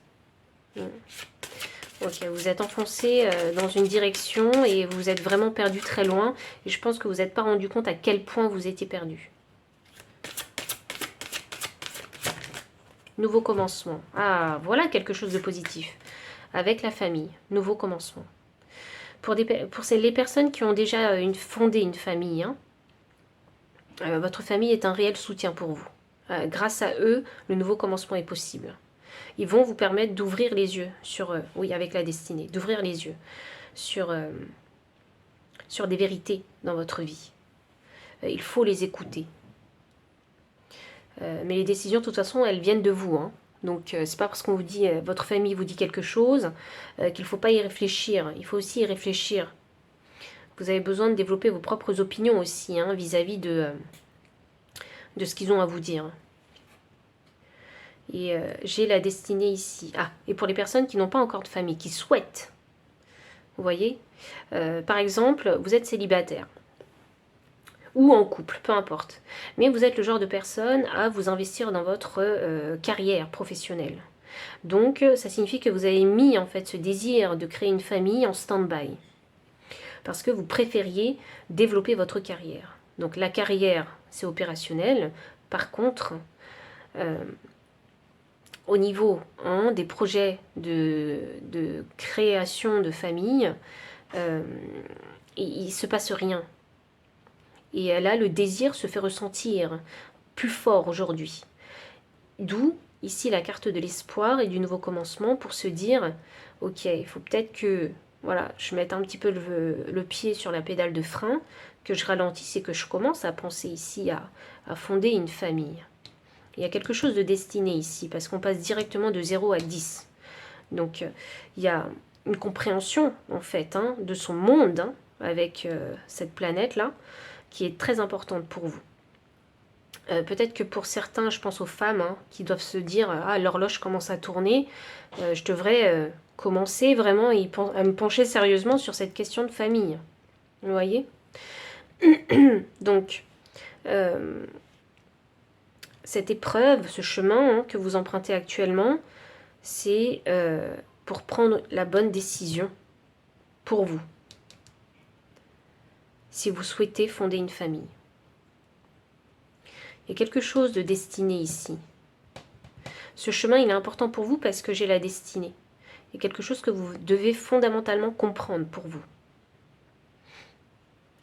Ok, vous êtes enfoncé dans une direction et vous êtes vraiment perdu très loin. Et je pense que vous n'êtes pas rendu compte à quel point vous étiez perdu. Nouveau commencement. Ah, voilà quelque chose de positif. Avec la famille. Nouveau commencement. Pour les personnes qui ont déjà fondé une famille, hein, votre famille est un réel soutien pour vous. Grâce à eux, le nouveau commencement est possible. Ils vont vous permettre d'ouvrir les yeux sur, oui, avec la destinée, d'ouvrir les yeux sur des vérités dans votre vie. Il faut les écouter. Mais les décisions, de toute façon, elles viennent de vous. Hein. Donc, c'est pas parce qu'on vous dit, votre famille vous dit quelque chose, qu'il ne faut pas y réfléchir. Il faut aussi y réfléchir. Vous avez besoin de développer vos propres opinions aussi, hein, vis-à-vis de ce qu'ils ont à vous dire. Et j'ai la destinée ici. Ah, et pour les personnes qui n'ont pas encore de famille, qui souhaitent Vous voyez, par exemple, vous êtes célibataire ou en couple, peu importe. Mais vous êtes le genre de personne à vous investir dans votre carrière professionnelle. Donc, ça signifie que vous avez mis en fait ce désir de créer une famille en stand-by. Parce que vous préfériez développer votre carrière. Donc la carrière, c'est opérationnel. Par contre, au niveau des projets de création de famille, il ne se passe rien. Et là, le désir se fait ressentir plus fort aujourd'hui. D'où, ici, la carte de l'espoir et du nouveau commencement pour se dire, ok, il faut peut-être que voilà, je mette un petit peu le pied sur la pédale de frein, que je ralentisse et que je commence à penser ici à fonder une famille. Il y a quelque chose de destiné ici, parce qu'on passe directement de 0 à 10. Donc, il y a une compréhension, en fait, de son monde, avec cette planète-là, qui est très importante pour vous. Peut-être que pour certains, je pense aux femmes, qui doivent se dire « Ah, l'horloge commence à tourner, je devrais commencer vraiment à me pencher sérieusement sur cette question de famille. » Vous voyez? Donc, cette épreuve, ce chemin que vous empruntez actuellement, c'est pour prendre la bonne décision pour vous. Si vous souhaitez fonder une famille. Il y a quelque chose de destiné ici. Ce chemin, il est important pour vous parce que j'ai la destinée. Il y a quelque chose que vous devez fondamentalement comprendre pour vous.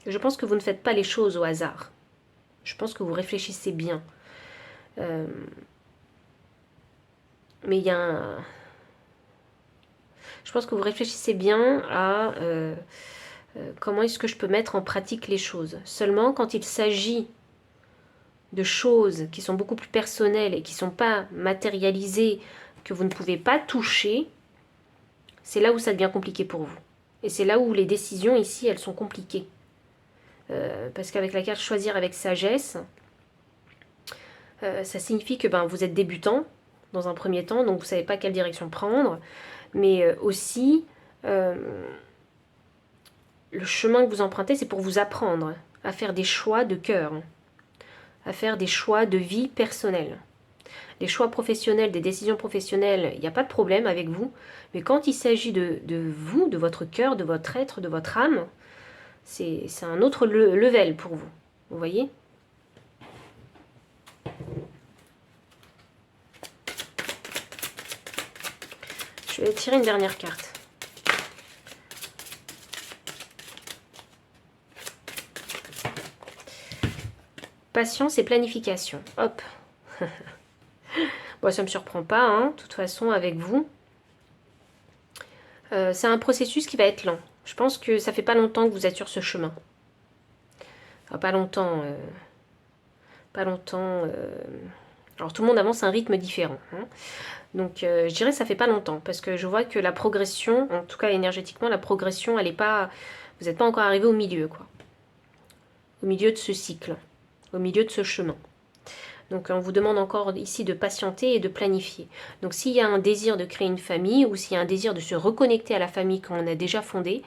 Je pense que vous ne faites pas les choses au hasard. Je pense que vous réfléchissez bien. Mais il y a un... Je pense que vous réfléchissez bien à comment est-ce que je peux mettre en pratique les choses. Seulement, quand il s'agit de choses qui sont beaucoup plus personnelles et qui ne sont pas matérialisées, que vous ne pouvez pas toucher, c'est là où ça devient compliqué pour vous. Et c'est là où les décisions ici, elles sont compliquées. Parce qu'avec la carte choisir avec sagesse, ça signifie que vous êtes débutant dans un premier temps, donc vous ne savez pas quelle direction prendre, mais aussi le chemin que vous empruntez, c'est pour vous apprendre à faire des choix de cœur, à faire des choix de vie personnelle. Les choix professionnels, des décisions professionnelles, il n'y a pas de problème avec vous, mais quand il s'agit de vous, de votre cœur, de votre être, de votre âme, c'est un autre level pour vous. Vous voyez ? Je vais tirer une dernière carte. Patience et planification. Hop. Bon, ça ne me surprend pas, de toute façon, avec vous. C'est un processus qui va être lent. Je pense que ça fait pas longtemps que vous êtes sur ce chemin. Enfin, pas longtemps. Alors, tout le monde avance à un rythme différent. Donc, je dirais que ça fait pas longtemps. Parce que je vois que la progression, en tout cas énergétiquement, la progression, elle est pas... Vous n'êtes pas encore arrivé au milieu, quoi. Au milieu de ce cycle. Au milieu de ce chemin. Donc on vous demande encore ici de patienter et de planifier. Donc s'il y a un désir de créer une famille ou s'il y a un désir de se reconnecter à la famille qu'on a déjà fondée,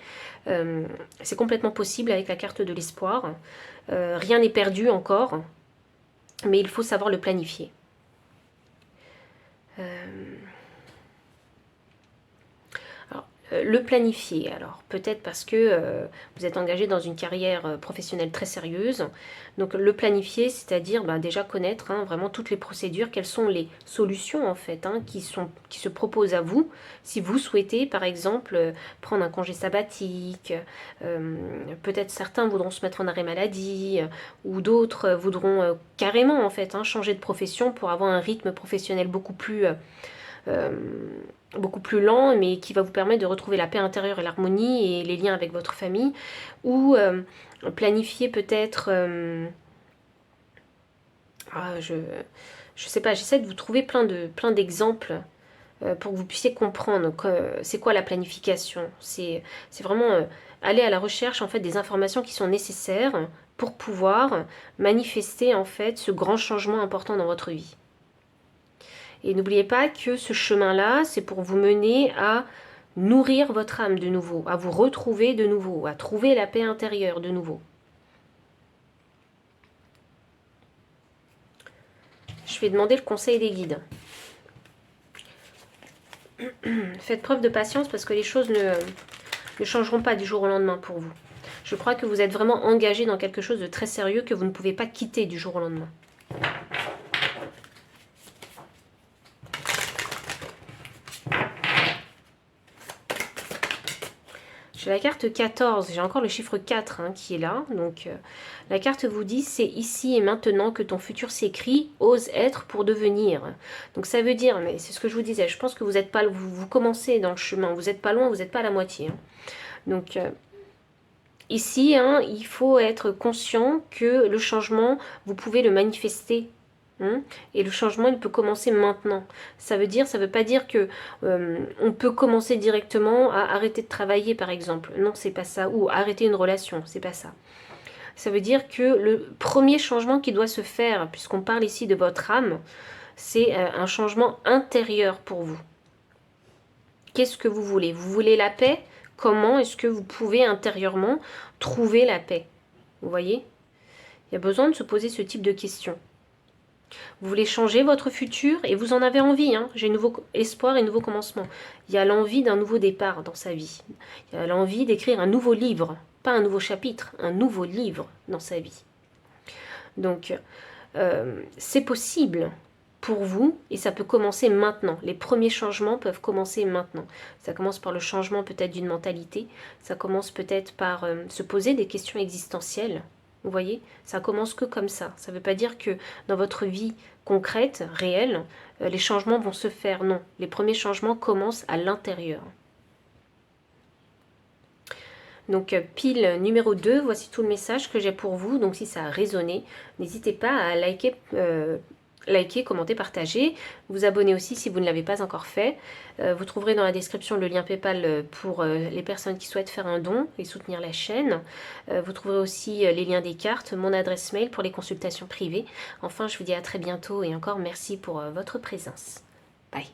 c'est complètement possible avec la carte de l'espoir. Rien n'est perdu encore, mais il faut savoir le planifier. Le planifier, alors peut-être parce que vous êtes engagé dans une carrière professionnelle très sérieuse. Donc le planifier, c'est-à-dire déjà connaître vraiment toutes les procédures, quelles sont les solutions en fait qui se proposent à vous. Si vous souhaitez par exemple prendre un congé sabbatique, peut-être certains voudront se mettre en arrêt maladie, ou d'autres voudront carrément en fait changer de profession pour avoir un rythme professionnel beaucoup plus lent, mais qui va vous permettre de retrouver la paix intérieure et l'harmonie et les liens avec votre famille, ou planifier peut-être je sais pas, j'essaie de vous trouver plein d'exemples pour que vous puissiez comprendre c'est quoi la planification. C'est vraiment aller à la recherche en fait des informations qui sont nécessaires pour pouvoir manifester en fait ce grand changement important dans votre vie. Et n'oubliez pas que ce chemin-là, c'est pour vous mener à nourrir votre âme de nouveau, à vous retrouver de nouveau, à trouver la paix intérieure de nouveau. Je vais demander le conseil des guides. Faites preuve de patience parce que les choses ne changeront pas du jour au lendemain pour vous. Je crois que vous êtes vraiment engagé dans quelque chose de très sérieux que vous ne pouvez pas quitter du jour au lendemain. J'ai la carte 14, j'ai encore le chiffre 4 qui est là. Donc la carte vous dit, c'est ici et maintenant que ton futur s'écrit, ose être pour devenir. Donc ça veut dire, mais c'est ce que je vous disais, je pense que vous êtes pas, vous commencez dans le chemin, vous n'êtes pas loin, vous n'êtes pas à la moitié. Donc ici, il faut être conscient que le changement, vous pouvez le manifester. Et le changement, il peut commencer maintenant. Ça veut pas dire que on peut commencer directement à arrêter de travailler, par exemple. Non, c'est pas ça. Ou arrêter une relation, c'est pas ça. Ça veut dire que le premier changement qui doit se faire, puisqu'on parle ici de votre âme, c'est un changement intérieur pour vous. Qu'est-ce que vous voulez? Vous voulez la paix? Comment est-ce que vous pouvez intérieurement trouver la paix? Vous voyez? Il y a besoin de se poser ce type de questions. Vous voulez changer votre futur et vous en avez envie. J'ai nouveau espoir et nouveau commencement. Il y a l'envie d'un nouveau départ dans sa vie. Il y a l'envie d'écrire un nouveau livre. Pas un nouveau chapitre, un nouveau livre dans sa vie. Donc, c'est possible pour vous et ça peut commencer maintenant. Les premiers changements peuvent commencer maintenant. Ça commence par le changement peut-être d'une mentalité. Ça commence peut-être par se poser des questions existentielles. Vous voyez, ça commence que comme ça. Ça ne veut pas dire que dans votre vie concrète, réelle, les changements vont se faire. Non, les premiers changements commencent à l'intérieur. Donc pile numéro 2, voici tout le message que j'ai pour vous. Donc si ça a résonné, n'hésitez pas à liker, commenter, partager. Vous abonner aussi si vous ne l'avez pas encore fait. Vous trouverez dans la description le lien PayPal pour les personnes qui souhaitent faire un don et soutenir la chaîne. Vous trouverez aussi les liens des cartes, mon adresse mail pour les consultations privées. Enfin, je vous dis à très bientôt et encore merci pour votre présence. Bye.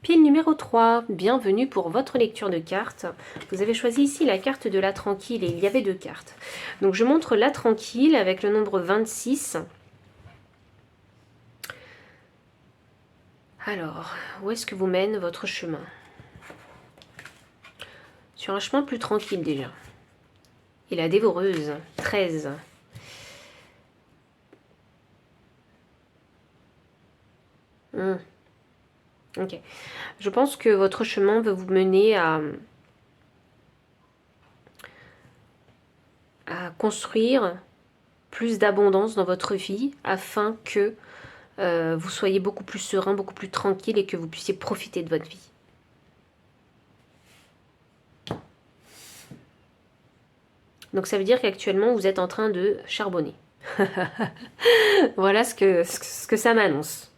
Pile numéro 3, bienvenue pour votre lecture de cartes. Vous avez choisi ici la carte de la tranquille et il y avait 2 cartes. Donc je montre la tranquille avec le nombre 26. Alors, où est-ce que vous mène votre chemin? Sur un chemin plus tranquille déjà. Et la dévoreuse, 13. Ok. Je pense que votre chemin veut vous mener à construire plus d'abondance dans votre vie afin que vous soyez beaucoup plus serein, beaucoup plus tranquille et que vous puissiez profiter de votre vie. Donc ça veut dire qu'actuellement vous êtes en train de charbonner. Voilà ce que ça m'annonce.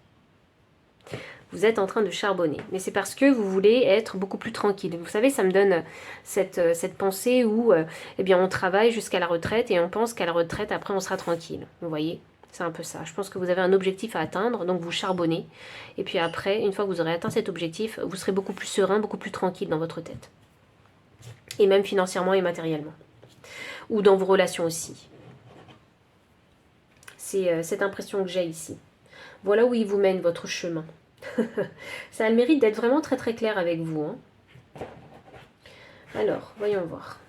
Vous êtes en train de charbonner. Mais c'est parce que vous voulez être beaucoup plus tranquille. Vous savez, ça me donne cette pensée où eh bien, on travaille jusqu'à la retraite et on pense qu'à la retraite, après, on sera tranquille. Vous voyez? C'est un peu ça. Je pense que vous avez un objectif à atteindre, donc vous charbonnez. Et puis après, une fois que vous aurez atteint cet objectif, vous serez beaucoup plus serein, beaucoup plus tranquille dans votre tête. Et même financièrement et matériellement. Ou dans vos relations aussi. C'est cette impression que j'ai ici. Voilà où il vous mène votre chemin. Ça a le mérite d'être vraiment très très clair avec vous. Alors, voyons voir.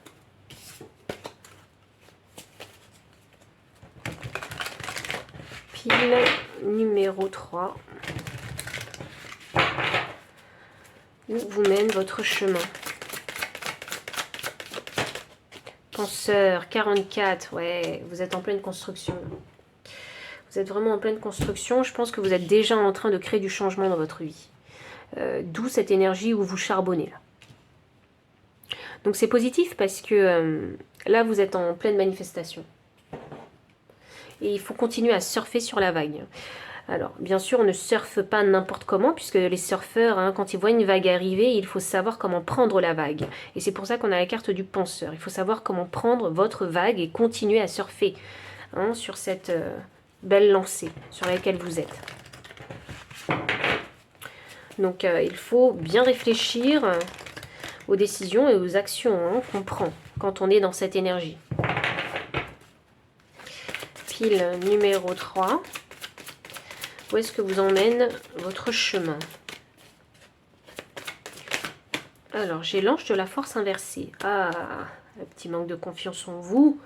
Pile numéro 3. Où vous mène votre chemin? Penseur, 44. Ouais, vous êtes en pleine construction. Vous êtes vraiment en pleine construction. Je pense que vous êtes déjà en train de créer du changement dans votre vie. D'où cette énergie où vous charbonnez là. Donc c'est positif parce que là vous êtes en pleine manifestation. Et il faut continuer à surfer sur la vague. Alors bien sûr on ne surfe pas n'importe comment puisque les surfeurs, quand ils voient une vague arriver, il faut savoir comment prendre la vague. Et c'est pour ça qu'on a la carte du penseur. Il faut savoir comment prendre votre vague et continuer à surfer sur cette... belle lancée sur laquelle vous êtes. Donc il faut bien réfléchir aux décisions et aux actions qu'on prend quand on est dans cette énergie. Pile numéro 3. Où est-ce que vous emmène votre chemin? Alors, j'ai l'ange de la force inversée. Ah, un petit manque de confiance en vous.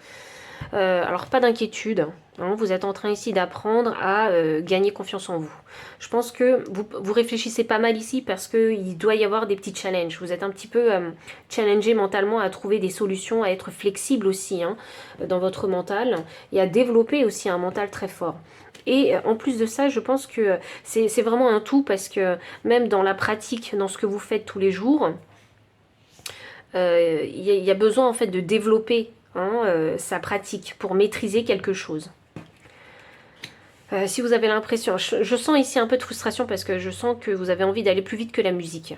Alors, pas d'inquiétude. Hein, vous êtes en train ici d'apprendre à gagner confiance en vous. Je pense que vous réfléchissez pas mal ici parce qu'il doit y avoir des petits challenges. Vous êtes un petit peu challengé mentalement à trouver des solutions, à être flexible aussi dans votre mental et à développer aussi un mental très fort. Et en plus de ça, je pense que c'est vraiment un tout parce que même dans la pratique, dans ce que vous faites tous les jours, il y a besoin en fait de développer sa pratique pour maîtriser quelque chose. Si vous avez l'impression, je sens ici un peu de frustration parce que je sens que vous avez envie d'aller plus vite que la musique.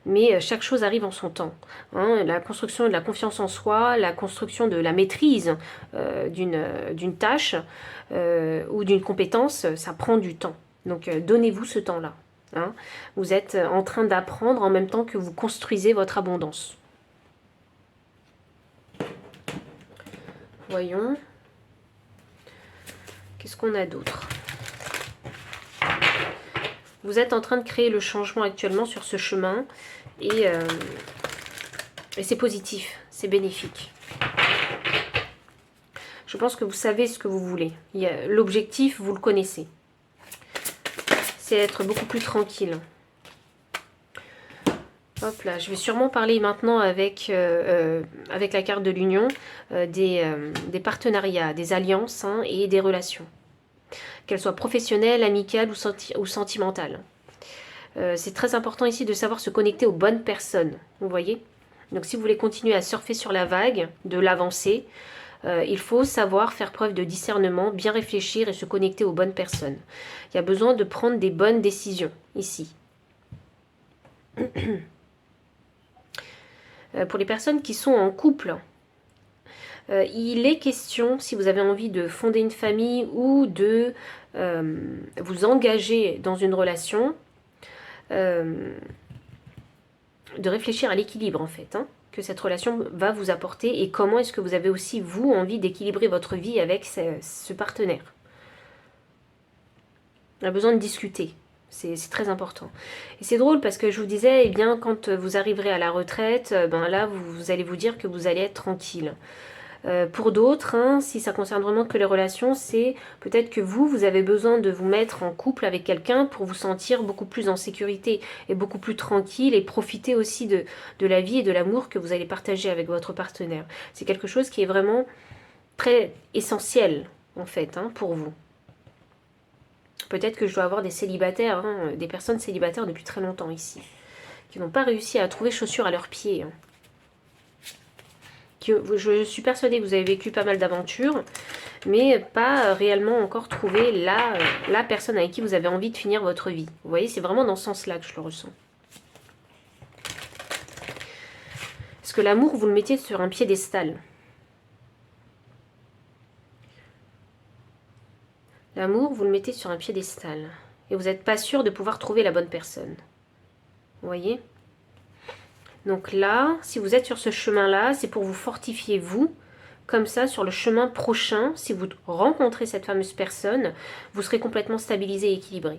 Mais chaque chose arrive en son temps. La construction de la confiance en soi, la construction de la maîtrise d'une tâche ou d'une compétence, ça prend du temps. Donc donnez-vous ce temps-là. Vous êtes en train d'apprendre en même temps que vous construisez votre abondance. Voyons. Qu'est-ce qu'on a d'autre? Vous êtes en train de créer le changement actuellement sur ce chemin et c'est positif, c'est bénéfique. Je pense que vous savez ce que vous voulez. L'objectif, vous le connaissez. C'est être beaucoup plus tranquille. Hop là, je vais sûrement parler maintenant avec la carte de l'union des partenariats, des alliances et des relations. Qu'elles soient professionnelles, amicales ou sentimentales. C'est très important ici de savoir se connecter aux bonnes personnes, vous voyez. Donc si vous voulez continuer à surfer sur la vague de l'avancée, il faut savoir faire preuve de discernement, bien réfléchir et se connecter aux bonnes personnes. Il y a besoin de prendre des bonnes décisions ici. Pour les personnes qui sont en couple, il est question, si vous avez envie de fonder une famille ou de vous engager dans une relation, de réfléchir à l'équilibre en fait, que cette relation va vous apporter et comment est-ce que vous avez aussi, vous, envie d'équilibrer votre vie avec ce partenaire. On a besoin de discuter. C'est très important. Et c'est drôle parce que je vous disais, eh bien, quand vous arriverez à la retraite, là, vous allez vous dire que vous allez être tranquille. Pour d'autres, si ça concerne vraiment que les relations, c'est peut-être que vous avez besoin de vous mettre en couple avec quelqu'un pour vous sentir beaucoup plus en sécurité et beaucoup plus tranquille et profiter aussi de la vie et de l'amour que vous allez partager avec votre partenaire. C'est quelque chose qui est vraiment très essentiel, en fait, pour vous. Peut-être que je dois avoir des célibataires, des personnes célibataires depuis très longtemps ici, qui n'ont pas réussi à trouver chaussures à leurs pieds. Je suis persuadée que vous avez vécu pas mal d'aventures, mais pas réellement encore trouvé la personne avec qui vous avez envie de finir votre vie. Vous voyez, c'est vraiment dans ce sens-là que je le ressens. Est-ce que l'amour, vous le mettiez sur un piédestal? L'amour, vous le mettez sur un piédestal. Et vous n'êtes pas sûr de pouvoir trouver la bonne personne. Vous voyez? Donc là, si vous êtes sur ce chemin-là, c'est pour vous fortifier vous. Comme ça, sur le chemin prochain, si vous rencontrez cette fameuse personne, vous serez complètement stabilisé et équilibré.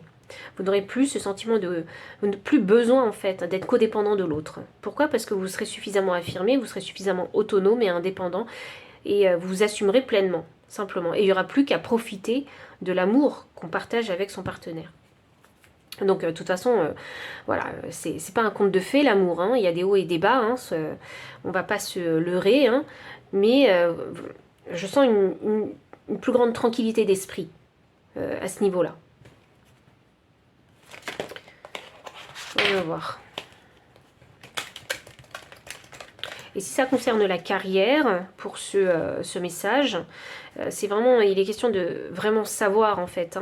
Vous n'aurez plus ce sentiment plus besoin en fait d'être codépendant de l'autre. Pourquoi? Parce que vous serez suffisamment affirmé, vous serez suffisamment autonome et indépendant et vous vous assumerez pleinement, simplement. Et il n'y aura plus qu'à profiter de l'amour qu'on partage avec son partenaire. Donc de toute façon, voilà, c'est pas un conte de fées l'amour, il y a des hauts et des bas, on va pas se leurrer, mais je sens une plus grande tranquillité d'esprit à ce niveau-là. On va voir. Et si ça concerne la carrière, pour ce message, c'est vraiment, il est question de vraiment savoir en fait,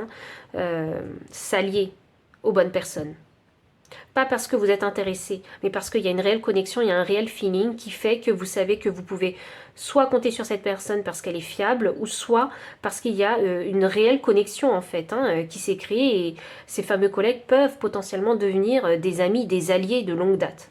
s'allier aux bonnes personnes. Pas parce que vous êtes intéressé, mais parce qu'il y a une réelle connexion, il y a un réel feeling qui fait que vous savez que vous pouvez soit compter sur cette personne parce qu'elle est fiable, ou soit parce qu'il y a une réelle connexion en fait qui s'est créée, et ces fameux collègues peuvent potentiellement devenir des amis, des alliés de longue date.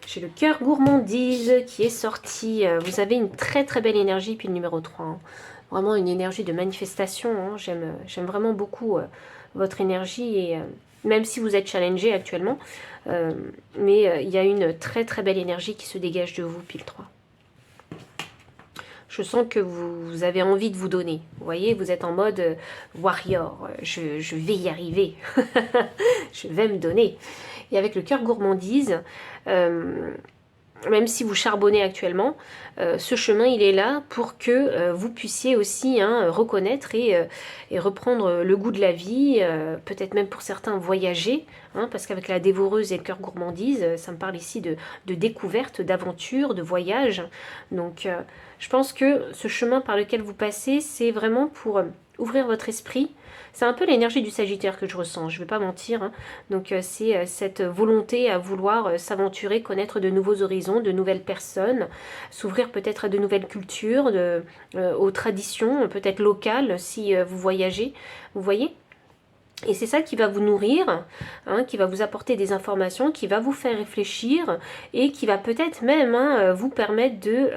J'ai le cœur gourmandise qui est sorti. Vous avez une très très belle énergie, puis le numéro 3. Hein. Vraiment une énergie de manifestation. Hein. J'aime vraiment beaucoup votre énergie, et même si vous êtes challengé actuellement, mais il y a une très très belle énergie qui se dégage de vous, puis le 3. Je sens que vous avez envie de vous donner. Vous voyez, vous êtes en mode warrior. Je vais y arriver. Je vais me donner. Et avec le cœur gourmandise, même si vous charbonnez actuellement, ce chemin il est là pour que vous puissiez aussi reconnaître et reprendre le goût de la vie, peut-être même pour certains voyager, parce qu'avec la dévoreuse et le cœur gourmandise, ça me parle ici de découverte, d'aventure, de voyage. Donc je pense que ce chemin par lequel vous passez, c'est vraiment pour ouvrir votre esprit. C'est un peu l'énergie du Sagittaire que je ressens, je ne vais pas mentir. Hein. Donc c'est cette volonté à vouloir s'aventurer, connaître de nouveaux horizons, de nouvelles personnes, s'ouvrir peut-être à de nouvelles cultures, aux traditions peut-être locales si vous voyagez. Vous voyez ? Et c'est ça qui va vous nourrir, qui va vous apporter des informations, qui va vous faire réfléchir et qui va peut-être même vous permettre de,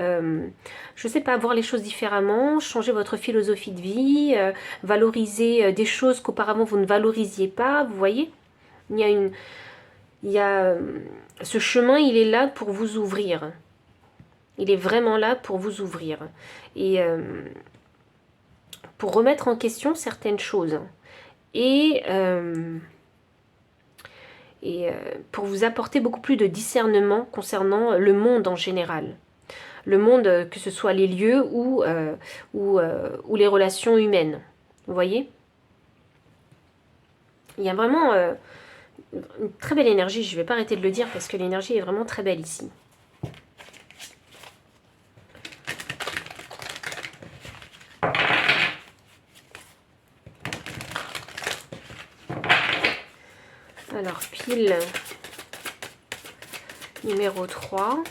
je ne sais pas, voir les choses différemment, changer votre philosophie de vie, valoriser des choses qu'auparavant vous ne valorisiez pas, vous voyez ? Ce chemin, il est là pour vous ouvrir. Il est vraiment là pour vous ouvrir. Et pour remettre en question certaines choses. Et pour vous apporter beaucoup plus de discernement concernant le monde en général. Le monde, que ce soit les lieux ou les relations humaines. Vous voyez ? Il y a vraiment une très belle énergie, je ne vais pas arrêter de le dire parce que l'énergie est vraiment très belle ici. Alors, pile numéro 3.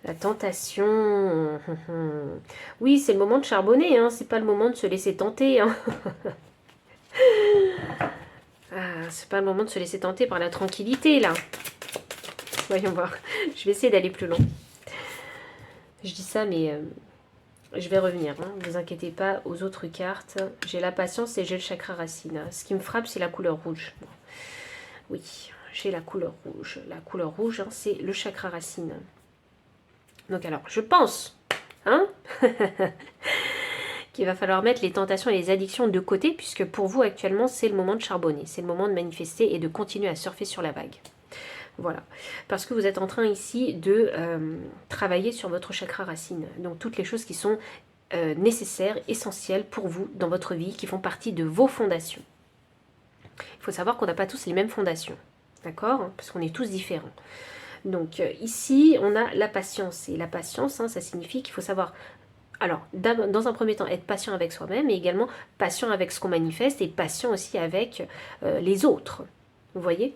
La tentation. Oui, c'est le moment de charbonner, c'est pas le moment de se laisser tenter. C'est pas le moment de se laisser tenter par la tranquillité, là. Voyons voir. Je vais essayer d'aller plus loin. Je dis ça, mais je vais revenir. Ne vous inquiétez pas aux autres cartes. J'ai la patience et j'ai le chakra racine. Ce qui me frappe, c'est la couleur rouge. Oui, j'ai la couleur rouge. La couleur rouge, c'est le chakra racine. Donc alors, je pense, qu'il va falloir mettre les tentations et les addictions de côté, puisque pour vous, actuellement, c'est le moment de charbonner. C'est le moment de manifester et de continuer à surfer sur la vague. Voilà, parce que vous êtes en train ici de travailler sur votre chakra racine. Donc toutes les choses qui sont nécessaires, essentielles pour vous dans votre vie, qui font partie de vos fondations. Il faut savoir qu'on n'a pas tous les mêmes fondations, d'accord ? Parce qu'on est tous différents. Donc ici, on a la patience. Et la patience, ça signifie qu'il faut savoir... Alors, dans un premier temps, être patient avec soi-même, mais également patient avec ce qu'on manifeste et patient aussi avec les autres. Vous voyez ?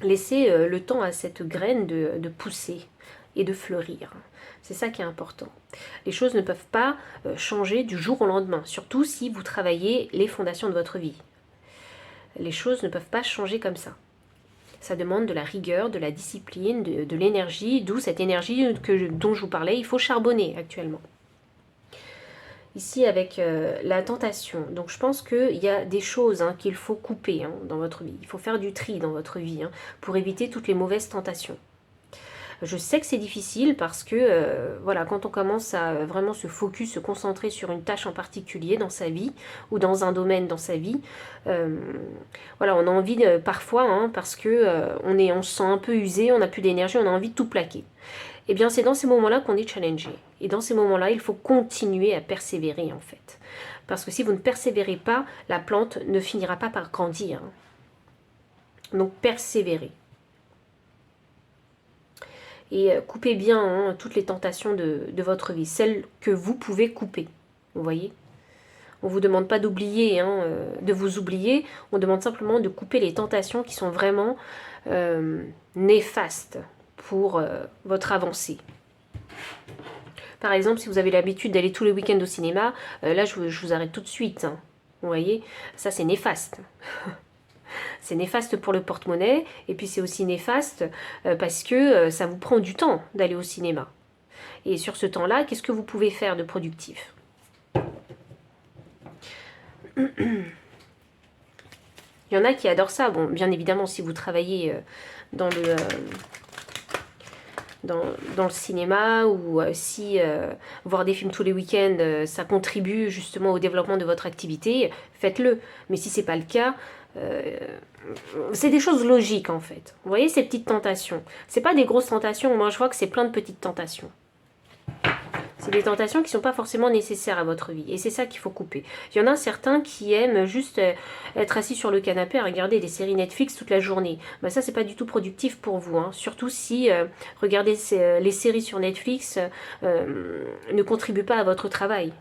Laissez le temps à cette graine de pousser et de fleurir. C'est ça qui est important. Les choses ne peuvent pas changer du jour au lendemain, surtout si vous travaillez les fondations de votre vie. Les choses ne peuvent pas changer comme ça. Ça demande de la rigueur, de la discipline, de l'énergie, d'où cette énergie dont je vous parlais, il faut charbonner actuellement. Ici avec la tentation, donc je pense qu'il y a des choses qu'il faut couper dans votre vie. Il faut faire du tri dans votre vie pour éviter toutes les mauvaises tentations. Je sais que c'est difficile parce que voilà, quand on commence à vraiment se focus, se concentrer sur une tâche en particulier dans sa vie ou dans un domaine dans sa vie, voilà, on a envie parfois, parce que on se sent un peu usé, on n'a plus d'énergie, on a envie de tout plaquer. Eh bien, c'est dans ces moments-là qu'on est challengé. Et dans ces moments-là, il faut continuer à persévérer, en fait. Parce que si vous ne persévérez pas, la plante ne finira pas par grandir. Donc, persévérez. Et coupez bien hein, toutes les tentations de votre vie, celles que vous pouvez couper, vous voyez. On ne vous demande pas d'oublier, hein, de vous oublier, on demande simplement de couper les tentations qui sont vraiment néfastes pour votre avancée. Par exemple, si vous avez l'habitude d'aller tous les week-ends au cinéma, là je vous arrête tout de suite. Hein. Vous voyez, ça c'est néfaste. C'est néfaste pour le porte-monnaie, et puis c'est aussi néfaste parce que ça vous prend du temps d'aller au cinéma. Et sur ce temps-là, qu'est-ce que vous pouvez faire de productif ? Il y en a qui adorent ça. Bon, bien évidemment, si vous travaillez dans le cinéma ou si voir des films tous les week-ends, ça contribue justement au développement de votre activité, faites-le. Mais si c'est pas le cas, c'est des choses logiques en fait. Vous voyez ces petites tentations. C'est pas des grosses tentations, moi je vois que c'est plein de petites tentations. C'est des tentations qui ne sont pas forcément nécessaires à votre vie. Et c'est ça qu'il faut couper. Il y en a certains qui aiment juste être assis sur le canapé à regarder des séries Netflix toute la journée. Ben ça, c'est pas du tout productif pour vous. Hein. Surtout si regarder les séries sur Netflix ne contribue pas à votre travail.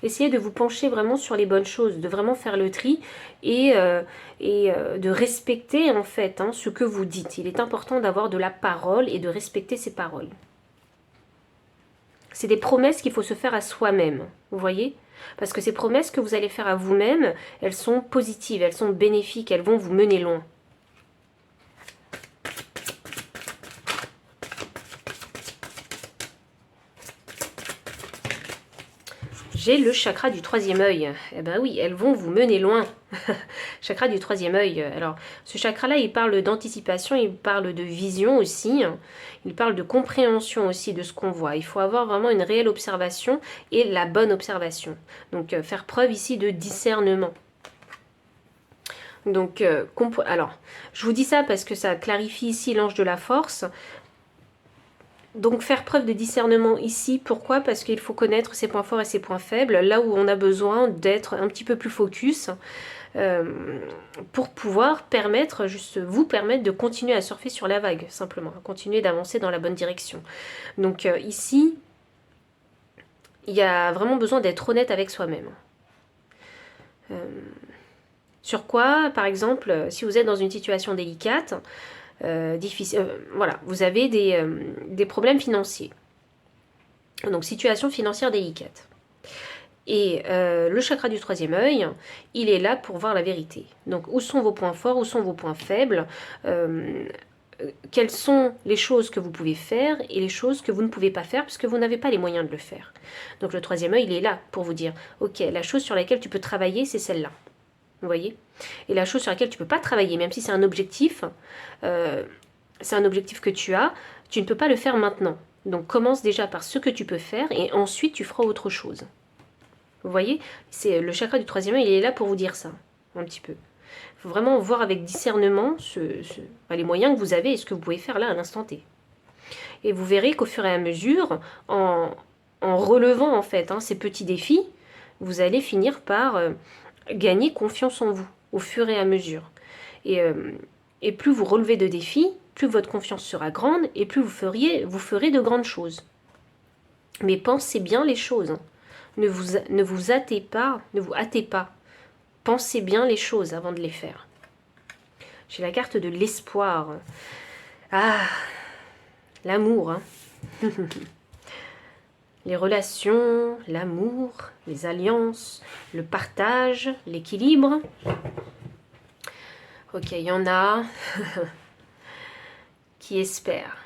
Essayez de vous pencher vraiment sur les bonnes choses, de vraiment faire le tri et de respecter en fait hein, ce que vous dites. Il est important d'avoir de la parole et de respecter ses paroles. C'est des promesses qu'il faut se faire à soi-même, vous voyez ? Parce que ces promesses que vous allez faire à vous-même, elles sont positives, elles sont bénéfiques, elles vont vous mener loin. J'ai le chakra du troisième œil. Eh ben oui, elles vont vous mener loin. Chakra du troisième œil. Alors, ce chakra-là, il parle d'anticipation, il parle de vision aussi. Il parle de compréhension aussi de ce qu'on voit. Il faut avoir vraiment une réelle observation et la bonne observation. Donc, faire preuve ici de discernement. Donc, alors, je vous dis ça parce que ça clarifie ici l'ange de la force. Donc faire preuve de discernement ici, pourquoi? Parce qu'il faut connaître ses points forts et ses points faibles, là où on a besoin d'être un petit peu plus focus pour pouvoir vous permettre de continuer à surfer sur la vague, simplement, continuer d'avancer dans la bonne direction. Donc ici, il y a vraiment besoin d'être honnête avec soi-même. Sur quoi, par exemple, si vous êtes dans une situation délicate, difficile, voilà, vous avez des problèmes financiers. Donc situation financière délicate. Et le chakra du troisième œil, il est là pour voir la vérité. Donc où sont vos points forts, où sont vos points faibles, quelles sont les choses que vous pouvez faire et les choses que vous ne pouvez pas faire puisque vous n'avez pas les moyens de le faire. Donc le troisième œil, il est là pour vous dire, ok, la chose sur laquelle tu peux travailler, c'est celle-là. Vous voyez? Et la chose sur laquelle tu ne peux pas travailler, même si c'est un objectif que tu as, tu ne peux pas le faire maintenant. Donc commence déjà par ce que tu peux faire et ensuite tu feras autre chose. Vous voyez? C'est le chakra du troisième œil, il est là pour vous dire ça, un petit peu. Il faut vraiment voir avec discernement les moyens que vous avez et ce que vous pouvez faire là à l'instant T. Et vous verrez qu'au fur et à mesure, en relevant en fait ces petits défis, vous allez finir par gagner confiance en vous au fur et à mesure. Et plus vous relevez de défis, plus votre confiance sera grande et plus vous ferez de grandes choses. Mais pensez bien les choses. Hein. Ne vous hâtez pas. Pensez bien les choses avant de les faire. J'ai la carte de l'espoir. Ah, l'amour. Hein. Les relations, l'amour, les alliances, le partage, l'équilibre. Ok, il y en a qui espèrent.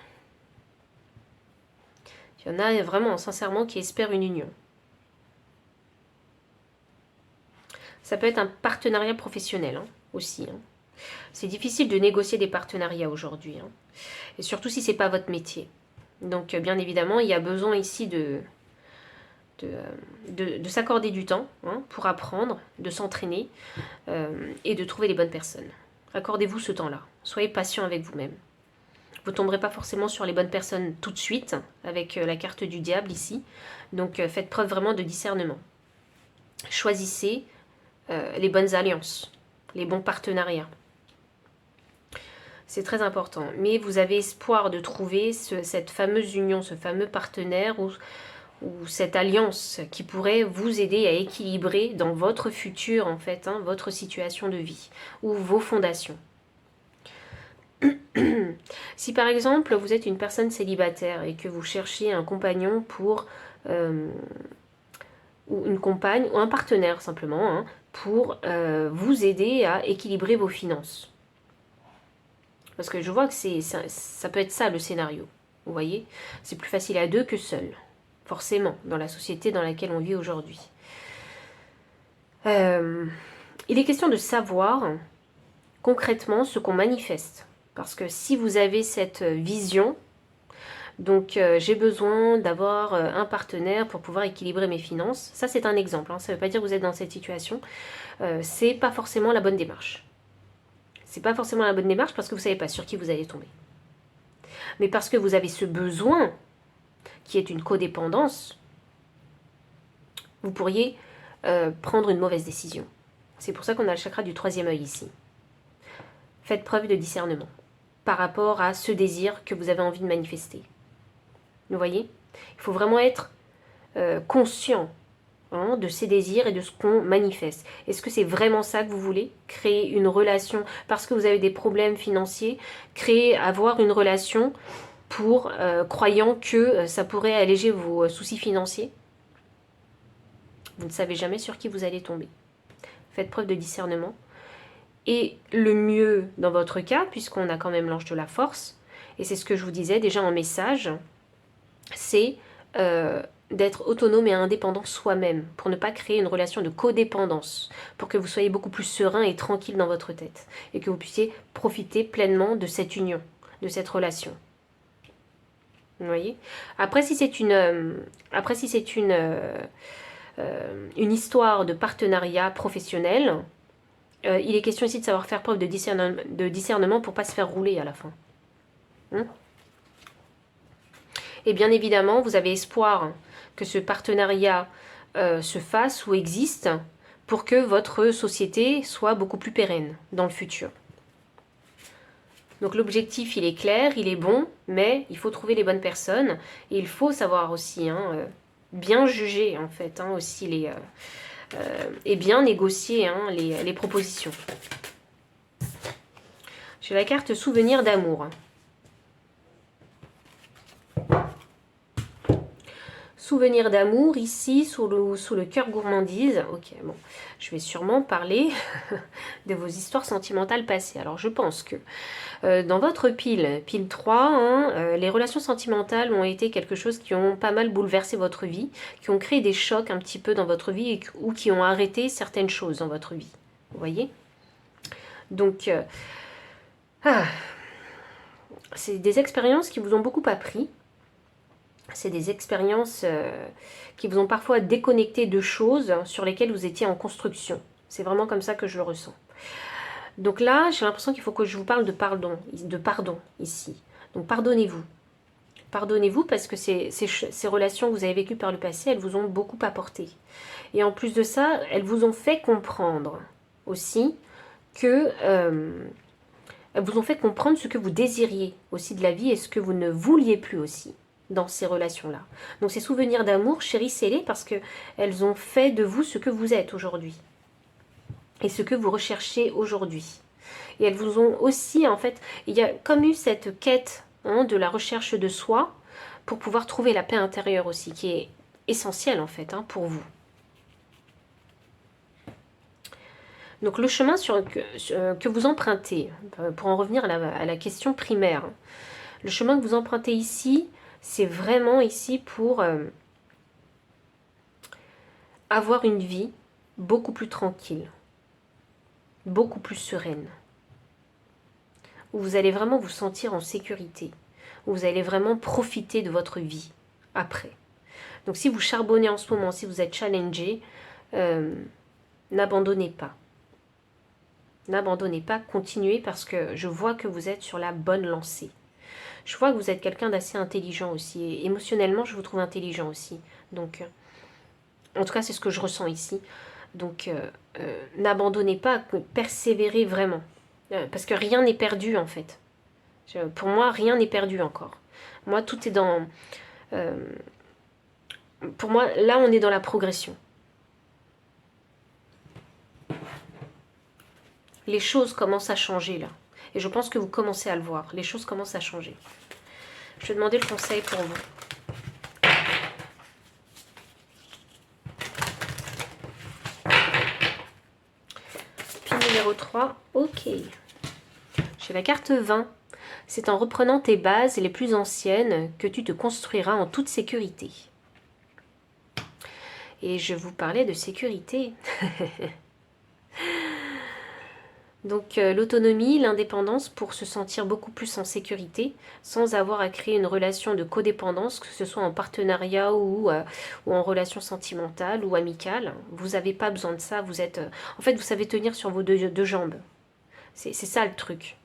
Il y en a vraiment, sincèrement, qui espèrent une union. Ça peut être un partenariat professionnel hein, aussi. Hein. C'est difficile de négocier des partenariats aujourd'hui. Hein. Et surtout si ce n'est pas votre métier. Donc bien évidemment, il y a besoin ici de s'accorder du temps hein, pour apprendre, de s'entraîner et de trouver les bonnes personnes. Accordez-vous ce temps-là. Soyez patient avec vous-même. Vous ne tomberez pas forcément sur les bonnes personnes tout de suite, avec la carte du diable ici. Donc faites preuve vraiment de discernement. Choisissez les bonnes alliances, les bons partenariats. C'est très important. Mais vous avez espoir de trouver cette fameuse union, ce fameux partenaire ou cette alliance qui pourrait vous aider à équilibrer dans votre futur, en fait, hein, votre situation de vie ou vos fondations. Si par exemple vous êtes une personne célibataire et que vous cherchez un compagnon pour ou une compagne ou un partenaire simplement hein, pour vous aider à équilibrer vos finances. Parce que je vois que ça peut être ça le scénario. Vous voyez, c'est plus facile à deux que seul, forcément, dans la société dans laquelle on vit aujourd'hui. Il est question de savoir concrètement ce qu'on manifeste. Parce que si vous avez cette vision, donc j'ai besoin d'avoir un partenaire pour pouvoir équilibrer mes finances, ça c'est un exemple, hein, ça ne veut pas dire que vous êtes dans cette situation, c'est pas forcément la bonne démarche. C'est pas forcément la bonne démarche parce que vous ne savez pas sur qui vous allez tomber. Mais parce que vous avez ce besoin, qui est une codépendance, vous pourriez prendre une mauvaise décision. C'est pour ça qu'on a le chakra du troisième œil ici. Faites preuve de discernement par rapport à ce désir que vous avez envie de manifester. Vous voyez? Il faut vraiment être conscient hein, de ces désirs et de ce qu'on manifeste. Est-ce que c'est vraiment ça que vous voulez? Créer une relation parce que vous avez des problèmes financiers, avoir une relation pour croyant que ça pourrait alléger vos soucis financiers? Vous ne savez jamais sur qui vous allez tomber. Faites preuve de discernement. Et le mieux dans votre cas, puisqu'on a quand même l'ange de la force, et c'est ce que je vous disais déjà en message, c'est d'être autonome et indépendant soi-même, pour ne pas créer une relation de codépendance, pour que vous soyez beaucoup plus serein et tranquille dans votre tête, et que vous puissiez profiter pleinement de cette union, de cette relation. Vous voyez? Après, si c'est une histoire de partenariat professionnel, il est question ici de savoir faire preuve de discernement pour ne pas se faire rouler à la fin. Et bien évidemment, vous avez espoir que ce partenariat se fasse ou existe pour que votre société soit beaucoup plus pérenne dans le futur. Donc l'objectif, il est clair, il est bon, mais il faut trouver les bonnes personnes. Et il faut savoir aussi, bien juger en fait, aussi et bien négocier les propositions. J'ai la carte souvenir d'amour. Souvenir d'amour, ici, sous le cœur gourmandise. Ok, bon, je vais sûrement parler de vos histoires sentimentales passées. Alors, je pense que dans votre pile 3, les relations sentimentales ont été quelque chose qui ont pas mal bouleversé votre vie, qui ont créé des chocs un petit peu dans votre vie ou qui ont arrêté certaines choses dans votre vie. Vous voyez? Donc, c'est des expériences qui vous ont beaucoup appris. C'est des expériences qui vous ont parfois déconnecté de choses sur lesquelles vous étiez en construction. C'est vraiment comme ça que je le ressens. Donc là, j'ai l'impression qu'il faut que je vous parle de pardon ici. Donc pardonnez-vous. Pardonnez-vous parce que ces relations que vous avez vécues par le passé, elles vous ont beaucoup apporté. Et en plus de ça, elles vous ont fait comprendre aussi que... elles vous ont fait comprendre ce que vous désiriez aussi de la vie et ce que vous ne vouliez plus aussi dans ces relations-là. Donc ces souvenirs d'amour, chérissez-les parce qu'elles ont fait de vous ce que vous êtes aujourd'hui. Et ce que vous recherchez aujourd'hui. Et elles vous ont aussi, en fait, il y a comme eu cette quête de la recherche de soi pour pouvoir trouver la paix intérieure aussi, qui est essentielle en fait pour vous. Donc le chemin que vous empruntez, pour en revenir à la question primaire, le chemin que vous empruntez ici, c'est vraiment ici pour avoir une vie beaucoup plus tranquille, beaucoup plus sereine, où vous allez vraiment vous sentir en sécurité, où vous allez vraiment profiter de votre vie après. Donc si vous charbonnez en ce moment, si vous êtes challengé, n'abandonnez pas. N'abandonnez pas, continuez parce que je vois que vous êtes sur la bonne lancée. Je vois que vous êtes quelqu'un d'assez intelligent aussi. Et émotionnellement, je vous trouve intelligent aussi. Donc, en tout cas, c'est ce que je ressens ici. Donc, n'abandonnez pas, persévérez vraiment. Parce que rien n'est perdu, en fait. Pour moi, rien n'est perdu encore. Moi, tout est dans... pour moi, là, on est dans la progression. Les choses commencent à changer, là. Et je pense que vous commencez à le voir. Les choses commencent à changer. Je vais demander le conseil pour vous. Pile numéro 3. Ok. J'ai la carte 20. C'est en reprenant tes bases les plus anciennes que tu te construiras en toute sécurité. Et je vous parlais de sécurité. Donc l'autonomie, l'indépendance pour se sentir beaucoup plus en sécurité, sans avoir à créer une relation de codépendance, que ce soit en partenariat ou en relation sentimentale ou amicale. Vous n'avez pas besoin de ça, vous êtes... en fait, vous savez tenir sur vos deux jambes. C'est ça le truc.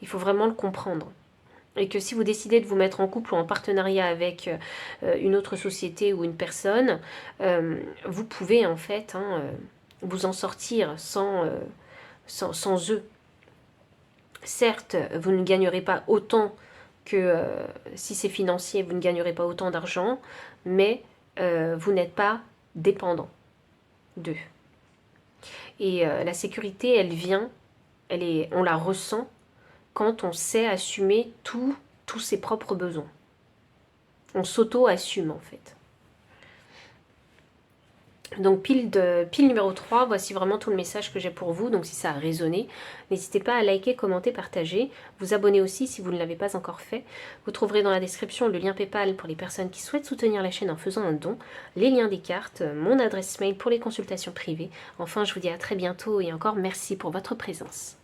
Il faut vraiment le comprendre. Et que si vous décidez de vous mettre en couple ou en partenariat avec une autre société ou une personne, vous pouvez en fait vous en sortir sans eux. Certes, vous ne gagnerez pas autant que si c'est financier, vous ne gagnerez pas autant d'argent, mais vous n'êtes pas dépendant d'eux. Et la sécurité, elle vient, on la ressent quand on sait assumer tous ses propres besoins. On s'auto-assume en fait. Donc pile numéro 3, voici vraiment tout le message que j'ai pour vous. Donc si ça a résonné, n'hésitez pas à liker, commenter, partager. Vous abonner aussi si vous ne l'avez pas encore fait. Vous trouverez dans la description le lien PayPal pour les personnes qui souhaitent soutenir la chaîne en faisant un don. Les liens des cartes, mon adresse mail pour les consultations privées. Enfin, je vous dis à très bientôt et encore merci pour votre présence.